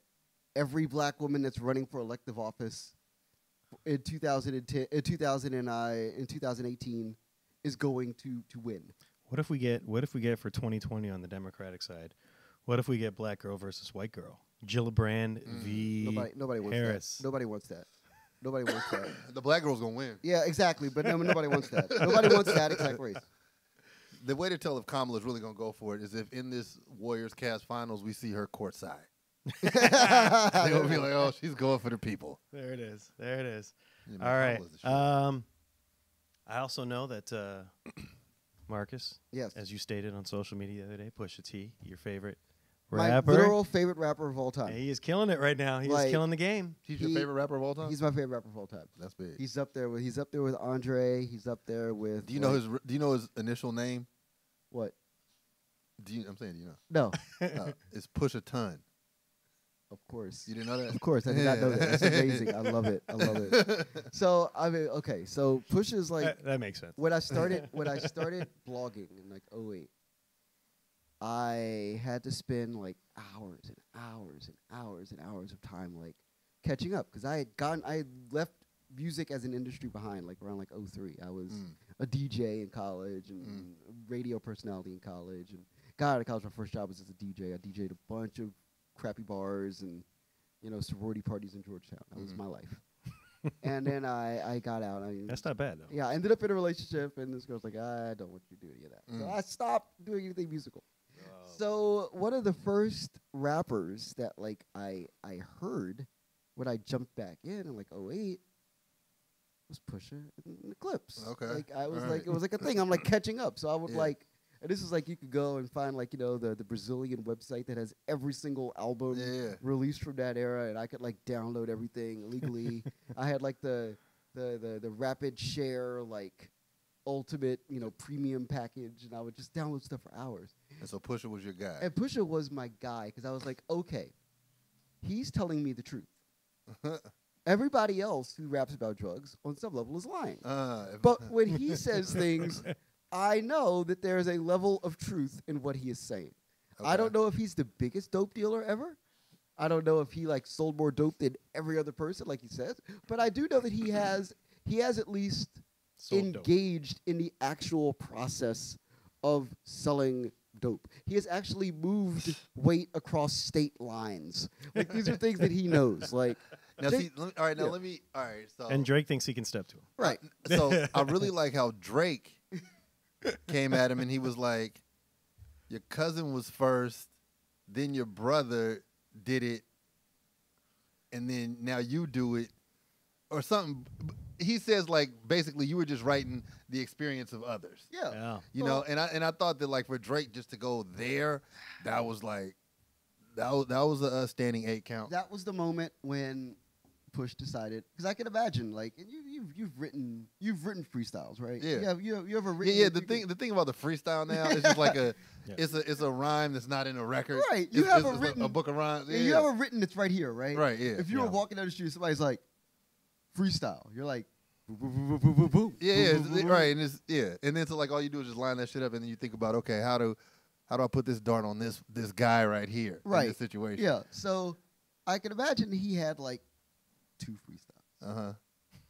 every black woman that's running for elective office in 2018 is going to win. What if we get for 2020 on the Democratic side? What if we get black girl versus white girl? Gillibrand v. Nobody wants Harris. that. Nobody wants that. Nobody wants that. The black girl's gonna win. Yeah, exactly. But nobody wants that. Nobody wants that exact race. The way to tell if Kamala's really gonna go for it is if in this Warriors Cavs finals we see her courtside. They're gonna be like, oh, she's going for the people. There it is. There it is. Yeah, All right. Kamala's the shit. I also know that Marcus, yes, as you stated on social media the other day, Pusha T, your favorite my rapper. literal favorite rapper of all time. Yeah, he is killing it right now. He's killing the game. He's your favorite rapper of all time? He's my favorite rapper of all time. That's big. He's up there with Andre. He's up there with. Do you know his initial name? What? I'm saying, do you know? No. It's Push a Ton. Of course. You didn't know that? Of course, I did not know that. That's amazing. I love it. I love it. So I mean, okay. So Push is like that makes sense. When I started blogging in like 2008, I had to spend like hours and hours and hours and hours of time like catching up because I had left music as an industry behind like around like 2003. I was a DJ in college and radio personality in college and got out of college. My first job was as a DJ. I DJ'd a bunch of crappy bars and sorority parties in Georgetown. That was my life. And then I got out. That's not bad though. Yeah, I ended up in a relationship and this girl's like, I don't want you to do any of that. So I stopped doing anything musical. So one of the first rappers that like I heard when I jumped back in like 2008 was Pusha and the Clips. Okay. Like I was like it was like a thing. I'm like catching up. So I would like and this is like you could go and find like the Brazilian website that has every single album released from that era and I could like download everything legally. I had like the rapid share like ultimate, premium package, and I would just download stuff for hours. And so Pusha was your guy. And Pusha was my guy because I was like, okay, he's telling me the truth. Everybody else who raps about drugs on some level is lying. But when he says things, I know that there is a level of truth in what he is saying. Okay. I don't know if he's the biggest dope dealer ever. I don't know if he like sold more dope than every other person, like he says. But I do know that he has at least engaged in the actual process of selling dope. He has actually moved weight across state lines. Like these are things that he knows. Like now, let me. So and Drake thinks he can step to him. Right. So I really like how Drake came at him and he was like, "Your cousin was first, then your brother did it, and then now you do it," or something. He says like basically you were just writing the experience of others. Yeah. You know, and I thought that like for Drake just to go there, that was like that was a standing 8 count. That was the moment when Push decided because I can imagine like and you've written freestyles, right? Yeah. You ever written? Yeah. The thing about the freestyle now is just like it's a rhyme that's not in a record. Right. You haven't written a book of rhymes. Yeah. You ever written it's right here, right? Right. Yeah. If you were walking down the street, somebody's like freestyle. You're like, right, and it's and then so like all you do is just line that shit up, and then you think about, okay, how do I put this dart on this guy right here in this situation? Yeah, so I can imagine he had like 2 freestyles.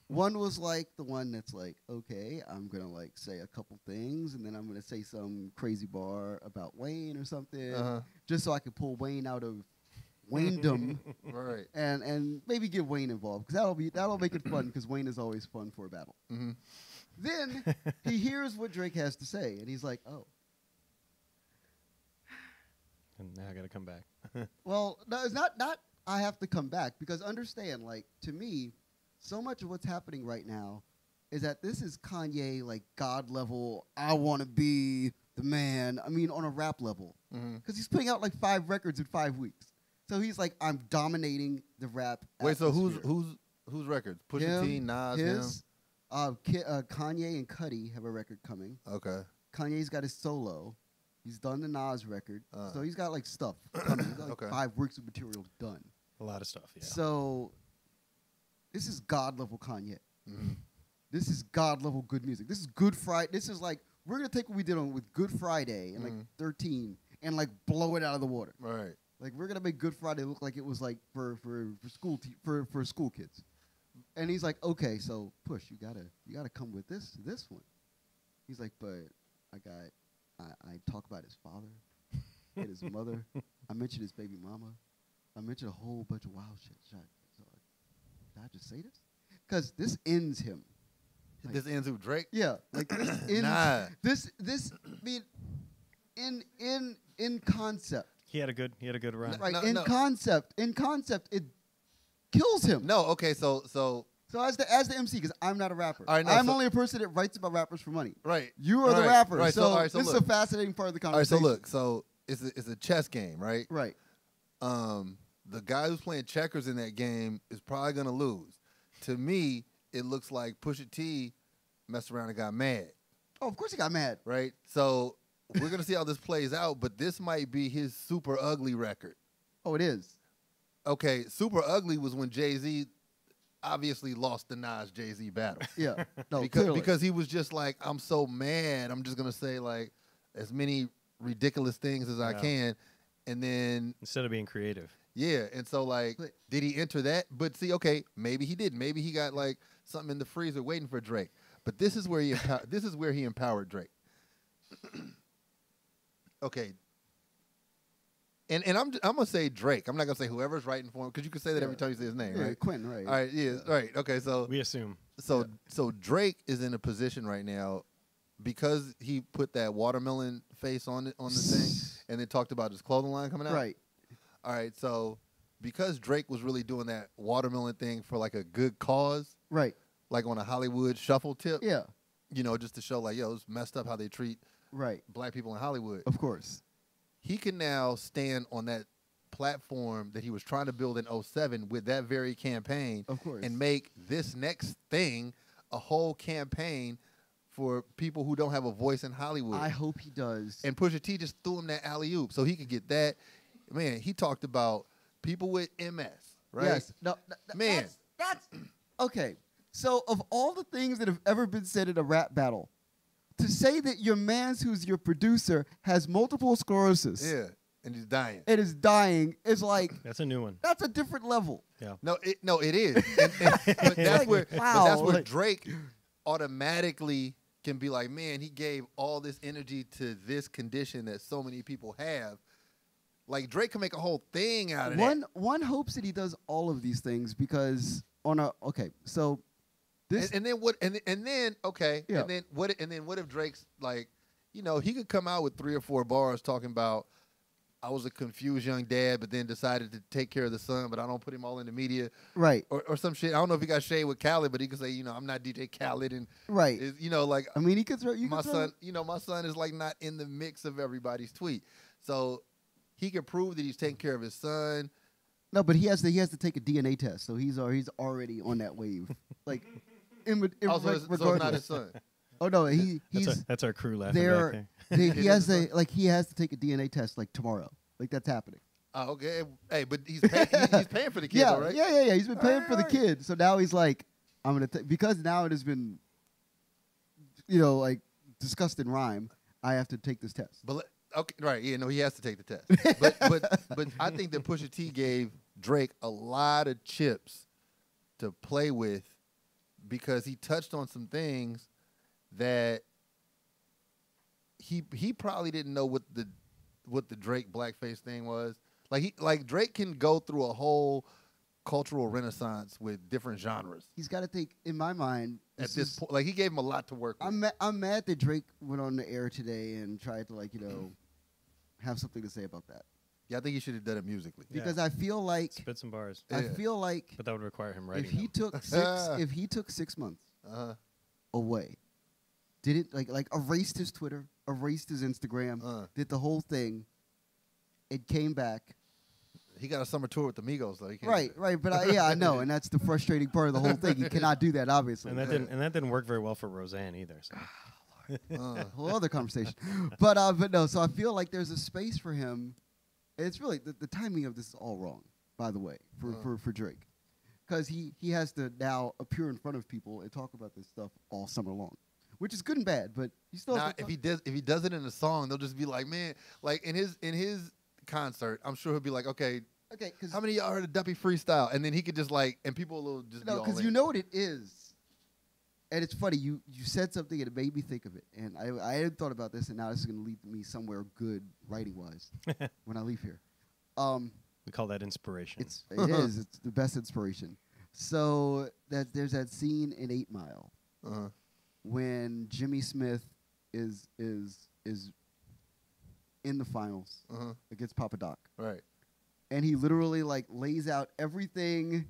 One was like the one that's like, okay, I'm gonna like say a couple things, and then I'm gonna say some crazy bar about Wayne or something, just so I could pull Wayne out of Wayndom, right? And maybe get Wayne involved, because that'll make it fun, because Wayne is always fun for a battle. Then he hears what Drake has to say, and he's like, oh. And now I got to come back. Well, no, it's not I have to come back, because understand, like, to me, so much of what's happening right now is that this is Kanye, like, God level, I want to be the man, I mean, on a rap level. Because he's putting out, like, 5 records in 5 weeks. So he's like, I'm dominating the rap Wait, so atmosphere. whose records? Pusha T, Nas, his, Kanye and Cudi have a record coming. Okay. Kanye's got his solo. He's done the Nas record. So he's got, like, stuff coming. He's got, like, 5 weeks of material done. A lot of stuff, yeah. So this is God-level Kanye. This is God-level good music. This is Good Friday. This is like, we're going to take what we did with Good Friday and, like, 13 and, like, blow it out of the water. Right. Like, we're going to make Good Friday look like it was, like, for school kids. And he's like, okay, so Push, you gotta come with this one. He's like, but I talk about his father and his mother. I mentioned his baby mama. I mentioned a whole bunch of wild shit. Did I just say this? Because this ends him. Like, this ends with Drake? Yeah. Like, this ends. Nah. This, I mean, in concept. He had a good run. Right. In concept, it kills him. No, okay, so as the MC, because I'm not a rapper. All right, no, I'm only a person that writes about rappers for money. Right. You are the rapper. Right, So, so this look. is a fascinating part of the conversation. All right, so it's a chess game, right? Right. The guy who's playing checkers in that game is probably gonna lose. To me, it looks like Pusha T messed around and got mad. Oh, of course he got mad. Right? So we're gonna see how this plays out, but this might be his Super Ugly record. Oh, it is. Okay, Super Ugly was when Jay-Z obviously lost the Nas Jay-Z battle. Yeah. No, because he was just like, I'm so mad, I'm just gonna say like as many ridiculous things as I can, and then instead of being creative. Yeah, and so like, did he enter that? But see, okay, maybe he did. Maybe he got like something in the freezer waiting for Drake. But this is where he empowered Drake. Okay. And I'm gonna say Drake. I'm not gonna say whoever's writing for him, because you can say that every time you say his name, right? Quentin, right? All right, right. Okay, so we assume. So Drake is in a position right now because he put that watermelon face on the thing, and then talked about his clothing line coming out. Right. All right, so because Drake was really doing that watermelon thing for like a good cause, right? Like on a Hollywood shuffle tip, yeah. You know, just to show like, yo, it's messed up how they treat black people in Hollywood. Of course. He can now stand on that platform that he was trying to build in 2007 with that very campaign, of course, and make this next thing a whole campaign for people who don't have a voice in Hollywood. I hope he does. And Pusha T just threw him that alley-oop so he could get that. Man, he talked about people with MS, right? Yes. No, man. That's okay. So of all the things that have ever been said in a rap battle, to say that your man who's your producer has multiple sclerosis. Yeah, and he's dying. It is dying. Is like, that's a new one. That's a different level. Yeah. No, it is. But that's where Drake automatically can be like, man, he gave all this energy to this condition that so many people have. Like, Drake can make a whole thing out of that. One hopes that he does all of these things because so this and then what and then what if Drake's like, you know, he could come out with 3 or 4 bars talking about, I was a confused young dad, but then decided to take care of the son, but I don't put him all in the media. Right. Or some shit. I don't know if he got shade with Khaled, but he could say, you know, I'm not DJ Khaled. And, right. You know, like, I mean, he could throw, my son is like not in the mix of everybody's tweet. So he could prove that he's taking care of his son. No, but he has to take a DNA test, so he's already on that wave. Like, so it's not his son. Oh no, that's our crew laughing back there. He has to take a DNA test like tomorrow. Like, that's happening. Oh, okay. Hey, but he's paying for the kid, though, right? Yeah. He's been paying for the kid, so now he's like, I'm gonna because now it has been, like discussed in rhyme. I have to take this test. But okay, right? Yeah, no, he has to take the test. but I think that Pusha T gave Drake a lot of chips to play with because he touched on some things that he probably didn't know what the Drake blackface thing was. Like Drake can go through a whole cultural renaissance with different genres. He's got to take, in my mind, At this point, like he gave him a lot to work with. I'm mad that Drake went on the air today and tried to have something to say about that. Yeah, I think he should have done it musically. Because I feel like Spit some bars. I feel like But that would require him writing if he them. took 6 months Uh-huh. away, did it like erased his Twitter, erased his Instagram, did the whole thing, it came back. He got a summer tour with the Migos, though. He can't Right. But I know, and that's the frustrating part of the whole thing. You cannot do that, obviously. And that didn't work very well for Roseanne either. So. Whole other conversation. But no. So I feel like there's a space for him. It's really the timing of this is all wrong, by the way, for Drake, because he has to now appear in front of people and talk about this stuff all summer long, which is good and bad. But you still if he does it in a song, they'll just be like, man, like in his concert, I'm sure he'll be like, okay, because how many of y'all heard of Duppy freestyle? And then he could just and people will just be all because in. you know what it is, and it's funny. You said something and it made me think of it, and I hadn't thought about this, and now this is going to lead me somewhere good writing wise when I leave here. We call that inspiration. It is. It's the best inspiration. So there's that scene in 8 Mile when Jimmy Smith is in the finals against Papa Doc. Right. And he literally lays out everything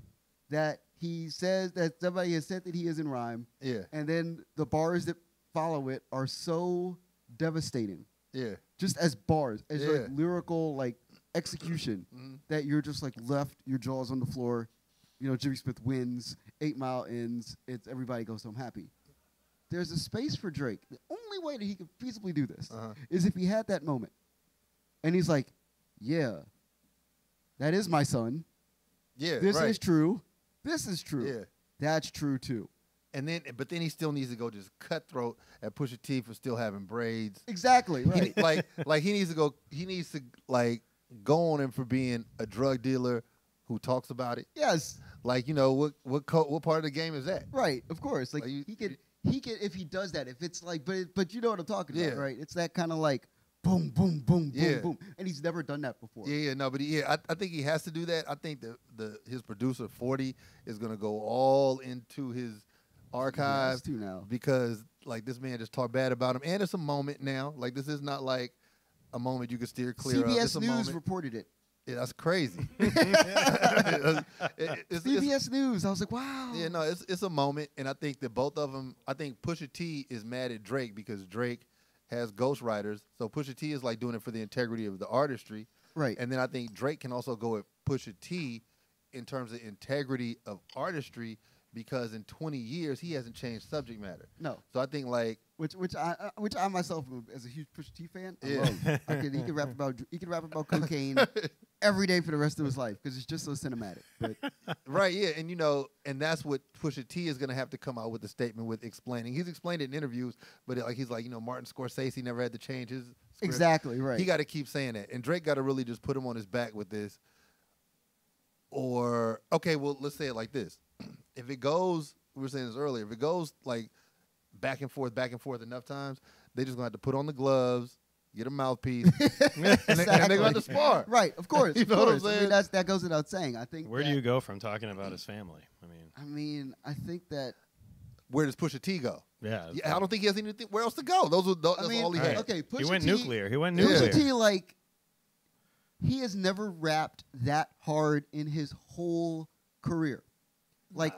that he says that somebody has said that he is in rhyme. Yeah. And then the bars that follow it are so devastating. Yeah. Just as bars, as lyrical execution that you're just left, your jaw's on the floor. Jimmy Smith wins, 8 Mile ends, it's everybody goes home happy. There's a space for Drake. The only way that he could feasibly do this is if he had that moment. And he's like, yeah, that is my son. Yeah, this right. is true. This is true. Yeah. That's true too. But then he still needs to go just cutthroat at Pusha T for still having braids. Exactly. Right. He needs to go on him for being a drug dealer who talks about it. Yes. What part of the game is that? Right. Of course. He could if he does that. If it's but you know what I'm talking about, right? It's that kind of boom, boom, boom, boom, boom, and he's never done that before. I think he has to do that. I think his producer 40 is gonna go all into his archive too now because this man just talked bad about him, and it's a moment now. This is not a moment you can steer clear of. CBS News reported it. Yeah, that's crazy. CBS News. I was like, wow. Yeah, no, it's a moment, and I think that both of them. I think Pusha T is mad at Drake because Drake has ghostwriters, so Pusha T is doing it for the integrity of the artistry, right? And then I think Drake can also go at Pusha T in terms of integrity of artistry because in 20 years he hasn't changed subject matter. No. So I think which I myself as a huge Pusha T fan, I love. He can rap about cocaine every day for the rest of his life because it's just so cinematic. But right, yeah, and that's what Pusha T is gonna have to come out with a statement with explaining. He's explained it in interviews, but he's Martin Scorsese never had to change his script. Exactly right. He got to keep saying that, and Drake got to really just put him on his back with this. Or let's say it like this: if it goes, we were saying this earlier, if it goes back and forth enough times, they just gonna have to put on the gloves, get a mouthpiece, and they're gonna have to spar. Right, of course. You know what I'm saying? That goes without saying. I think. Where do you go from talking about his family? I think that. Where does Pusha T go? Yeah, I don't think he has anything where else to go. That's all he had. Okay, he went nuclear. Pusha T, he has never rapped that hard in his whole career.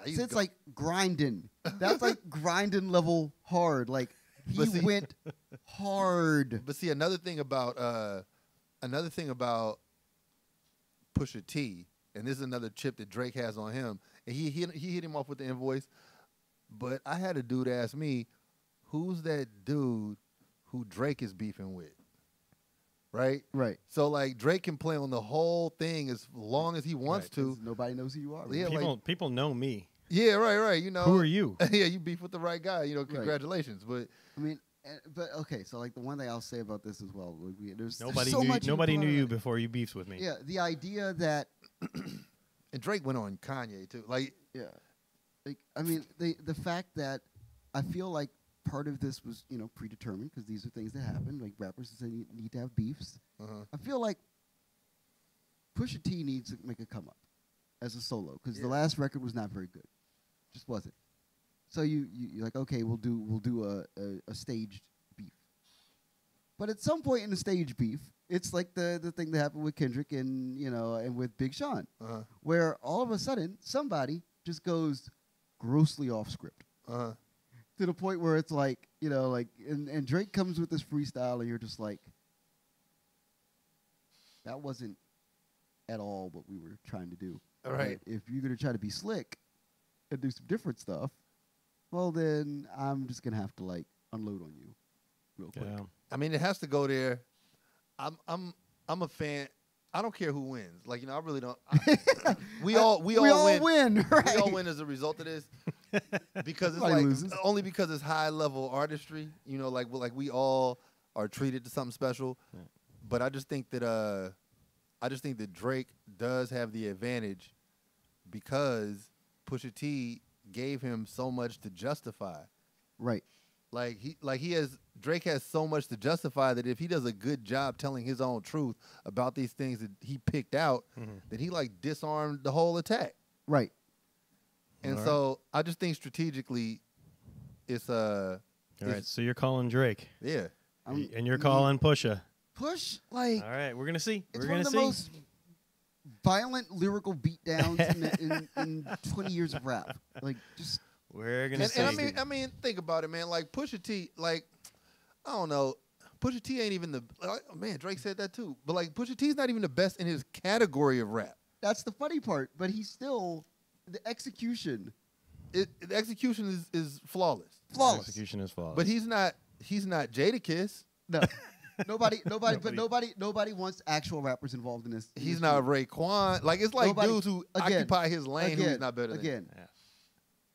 Since grinding. That's grinding level hard. He went hard. But see, another thing about Pusha T, and this is another chip that Drake has on him, and he hit him off with the invoice. But I had a dude ask me, who's that dude who Drake is beefing with? Right? Right. So Drake can play on the whole thing as long as he wants to. Nobody knows who you are. Yeah, people know me. Yeah, right. You know, Who are you? Yeah, you beef with the right guy. You know, congratulations. But I mean, but okay. So like the one thing I'll say about this as well, there's Nobody so knew much. nobody knew you before you beefed with me. Yeah, the idea that and Drake went on Kanye too. Like, yeah, like I mean the fact that I feel like part of this was predetermined because these are things that happen. Like rappers need to have beefs. I feel like Pusha T needs to make a come up as a solo because the last record was not very good, just wasn't. So you're like, okay, we'll do a staged beef. But at some point in the stage beef, it's like the thing that happened with Kendrick and and with Big Sean, where all of a sudden somebody just goes grossly off script to the point where it's like and Drake comes with this freestyle and you're just like, that wasn't at all what we were trying to do. All right. But if you're gonna try to be slick and do some different stuff, well then I'm just gonna have to like unload on you real quick. Yeah. I mean, it has to go there. I'm a fan. I don't care who wins. Like, I really don't. We all win. Right? We all win as a result of this because it's Nobody like loses. only because it's high level artistry. Like we all are treated to something special. Yeah. But I just think that Drake does have the advantage because Pusha T gave him so much to justify. Right. Drake has so much to justify that if he does a good job telling his own truth about these things that he picked out, that he like disarmed the whole attack. Right. And so I just think strategically it's All right, so you're calling Drake. Yeah. And you're calling Pusha. Push like All right, we're gonna see. it's We're one gonna of the see. most violent lyrical beatdowns in 20 years of rap. Like just We're gonna see. and I mean, think about it, man. Like Pusha T, like I don't know, Pusha T ain't even man. Drake said that too, but like Pusha T's not even the best in his category of rap. that's the funny part. But he's still the execution. The execution is flawless. Flawless. Execution is flawless. But he's not Jadakiss. No. Nobody wants actual rappers involved in this. He's not Raekwon. Like it's like Nobody- dudes who again, occupy his lane who's not better than him. Again,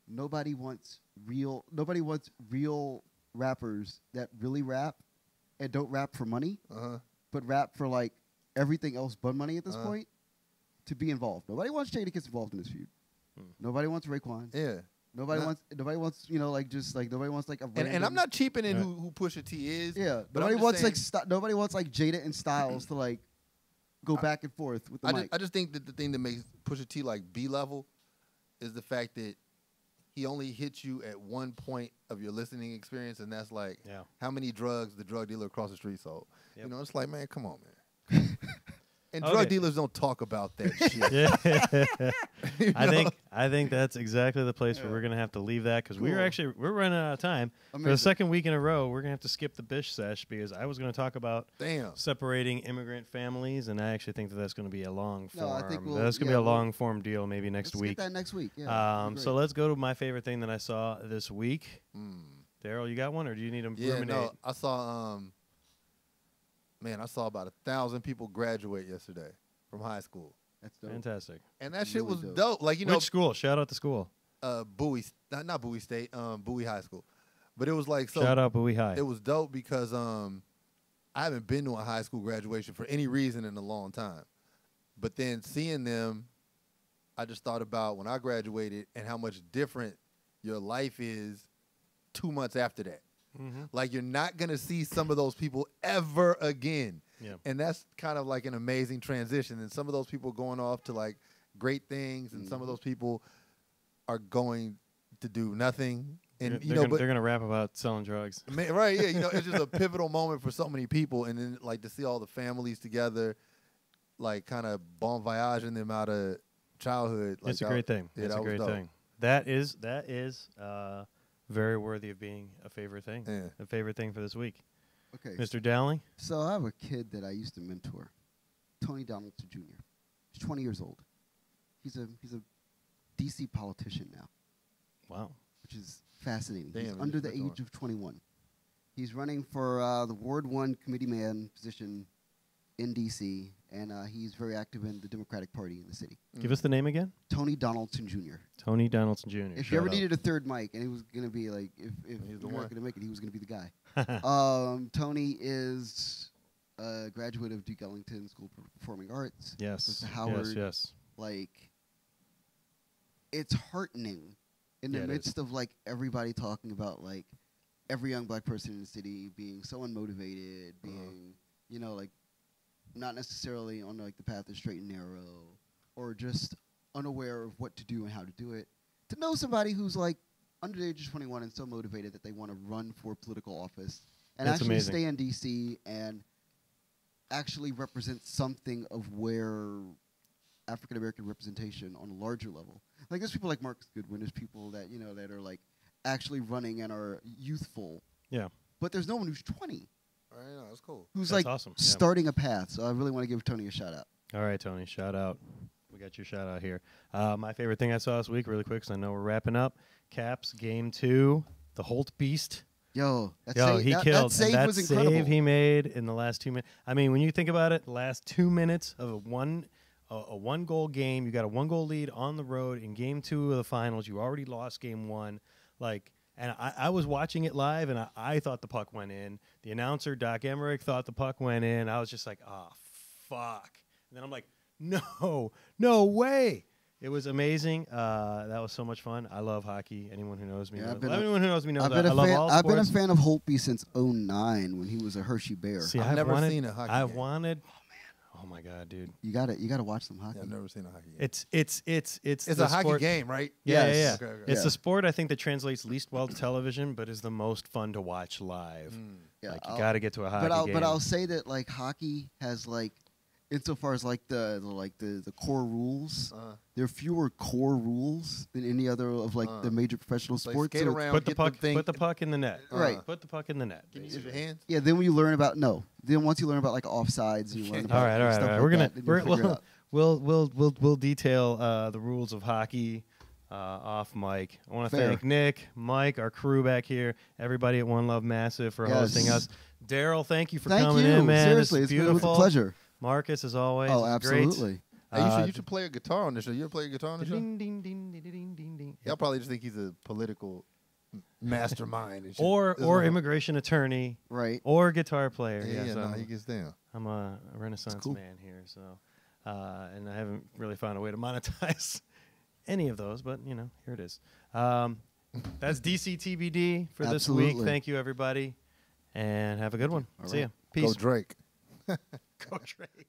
nobody wants real rappers that really rap and don't rap for money, but rap for like everything else but money at this point to be involved. Nobody wants Jadakiss involved in this feud. Nobody wants Raekwon. Yeah. Nobody wants nobody wants like a And I'm random- not cheaping in who Pusha T is. Yeah, but nobody I'm wants just saying, nobody wants like Jada and Styles to like go back and forth with the mic. I just think that the thing that makes Pusha T like B level is the fact that he only hits you at one point of your listening experience, and that's like how many drugs the drug dealer across the street sold. Yep. It's like, man, come on, man. And drug dealers don't talk about that shit. I think that's exactly the place where we're gonna have to leave that because we're running out of time. For the second week in a row, we're gonna have to skip the Bish Sesh because I was gonna talk about separating immigrant families, and I actually think that's gonna be a long form. That's gonna be a long form deal maybe next week. Let's get that next week. Yeah. So let's go to my favorite thing that I saw this week. Daryl, you got one, or do you need to ruminate? No, I saw. I saw about 1,000 people graduate yesterday from high school. That's dope. Fantastic. And that shit was dope. Like, Which school? Shout out to school. Bowie, not Bowie State, Bowie High School. But it was like so. Shout out Bowie High. It was dope because I haven't been to a high school graduation for any reason in a long time. But then seeing them, I just thought about when I graduated and how much different your life is 2 months after that. Like you're not gonna see some of those people ever again, and that's kind of like an amazing transition. And some of those people going off to like great things, and some of those people are going to do nothing. And they're gonna rap about selling drugs, right? Yeah, it's just a pivotal moment for so many people, and then like to see all the families together, like kind of bon voyaging them out of childhood. Like, it's a great thing. Yeah, it's a great thing. That is very worthy of being a favorite thing. A favorite thing for this week. Okay. Mr. Dowling? So I have a kid that I used to mentor, Tony Donaldson Jr. He's 20 years old. He's a D.C. politician now. Wow. Which is fascinating. Damn, he's under the age of 21. He's running for the Ward 1 committee man position in D.C., and he's very active in the Democratic Party in the city. Give us the name again. Tony Donaldson Jr. Tony Donaldson Jr. If you ever needed a third mic, and he was going to be like, if you weren't going to make it, he was going to be the guy. Tony is a graduate of Duke Ellington School of Performing Arts. Yes. Goes to Howard. Yes. Like, it's heartening in the midst of like everybody talking about like every young black person in the city being so unmotivated, being like not necessarily on like the path of straight and narrow, or just unaware of what to do and how to do it. To know somebody who's like under the age of 21 and so motivated that they want to run for political office and That's actually amazing. stay in D.C. and actually represent something of where African American representation on a larger level. Like there's people like Marcus Goodwin, there's people that that are like actually running and are youthful. Yeah. But there's no one who's 20. All right, no, that's cool. Who's That's like awesome. Yeah. starting a path. So I really want to give Tony a shout out. All right, Tony. Shout out. We got your shout out here. My favorite thing I saw this week, really quick, because I know we're wrapping up. Caps Game 2, the Holt Beast. Yo, He that killed. save and was that incredible. save he made in the last 2 minutes. I mean, when you think about it, the last 2 minutes of a one-goal game, you got a one-goal lead on the road in Game 2 of the finals. You already lost Game 1. And I was watching it live, and I thought the puck went in. The announcer, Doc Emmerich, thought the puck went in. I was just like, oh, fuck. And then I'm like, no way. It was amazing. That was so much fun. I love hockey. Anyone who knows me knows. Anyone who knows me knows I love all sports. I've been a fan of Holtby since '09 when he was a Hershey Bear. See, I've never seen a hockey game. Oh my god, dude! You gotta watch some hockey. Yeah, I've never seen a hockey game. It's a hockey game, right? Yeah, Yes. yeah. Okay. It's the sport I think that translates least well to television, but is the most fun to watch live. Yeah, Like you got to get to a hockey game. But I'll say that like hockey has like, insofar as like the core rules, there are fewer core rules than any other of like the major professional Like sports. skate So around, Put the get puck. thing. Put the puck in the net. Right. Put the puck in the net. Use your hands. yeah, then when you learn about then once you learn about like offsides, you learn about All right. stuff like We're gonna that, then you figure it out. we'll detail the rules of hockey off mic. I want to Fair. thank Nick, Mike, our crew back here, everybody at One Love Massive for hosting us. Daryl, thank you for coming in, man. Seriously, it's it's been beautiful. a pleasure. Marcus, as always. Oh, is great. absolutely. Hey, you should play a guitar on this show. You ever play a guitar on the show? Ding, ding, ding, ding, ding, ding, ding. Y'all probably just think he's a political mastermind. And shit. Or This is immigration attorney, Right. or guitar player. Yeah, Yes, no, he gets down. I'm a Renaissance cool. man here, so and I haven't really found a way to monetize any of those, but here it is. That's DCTBD for this week. Absolutely. Thank you, everybody, and have a good one. All See ya. right. Peace. Go Drake. Go Drake.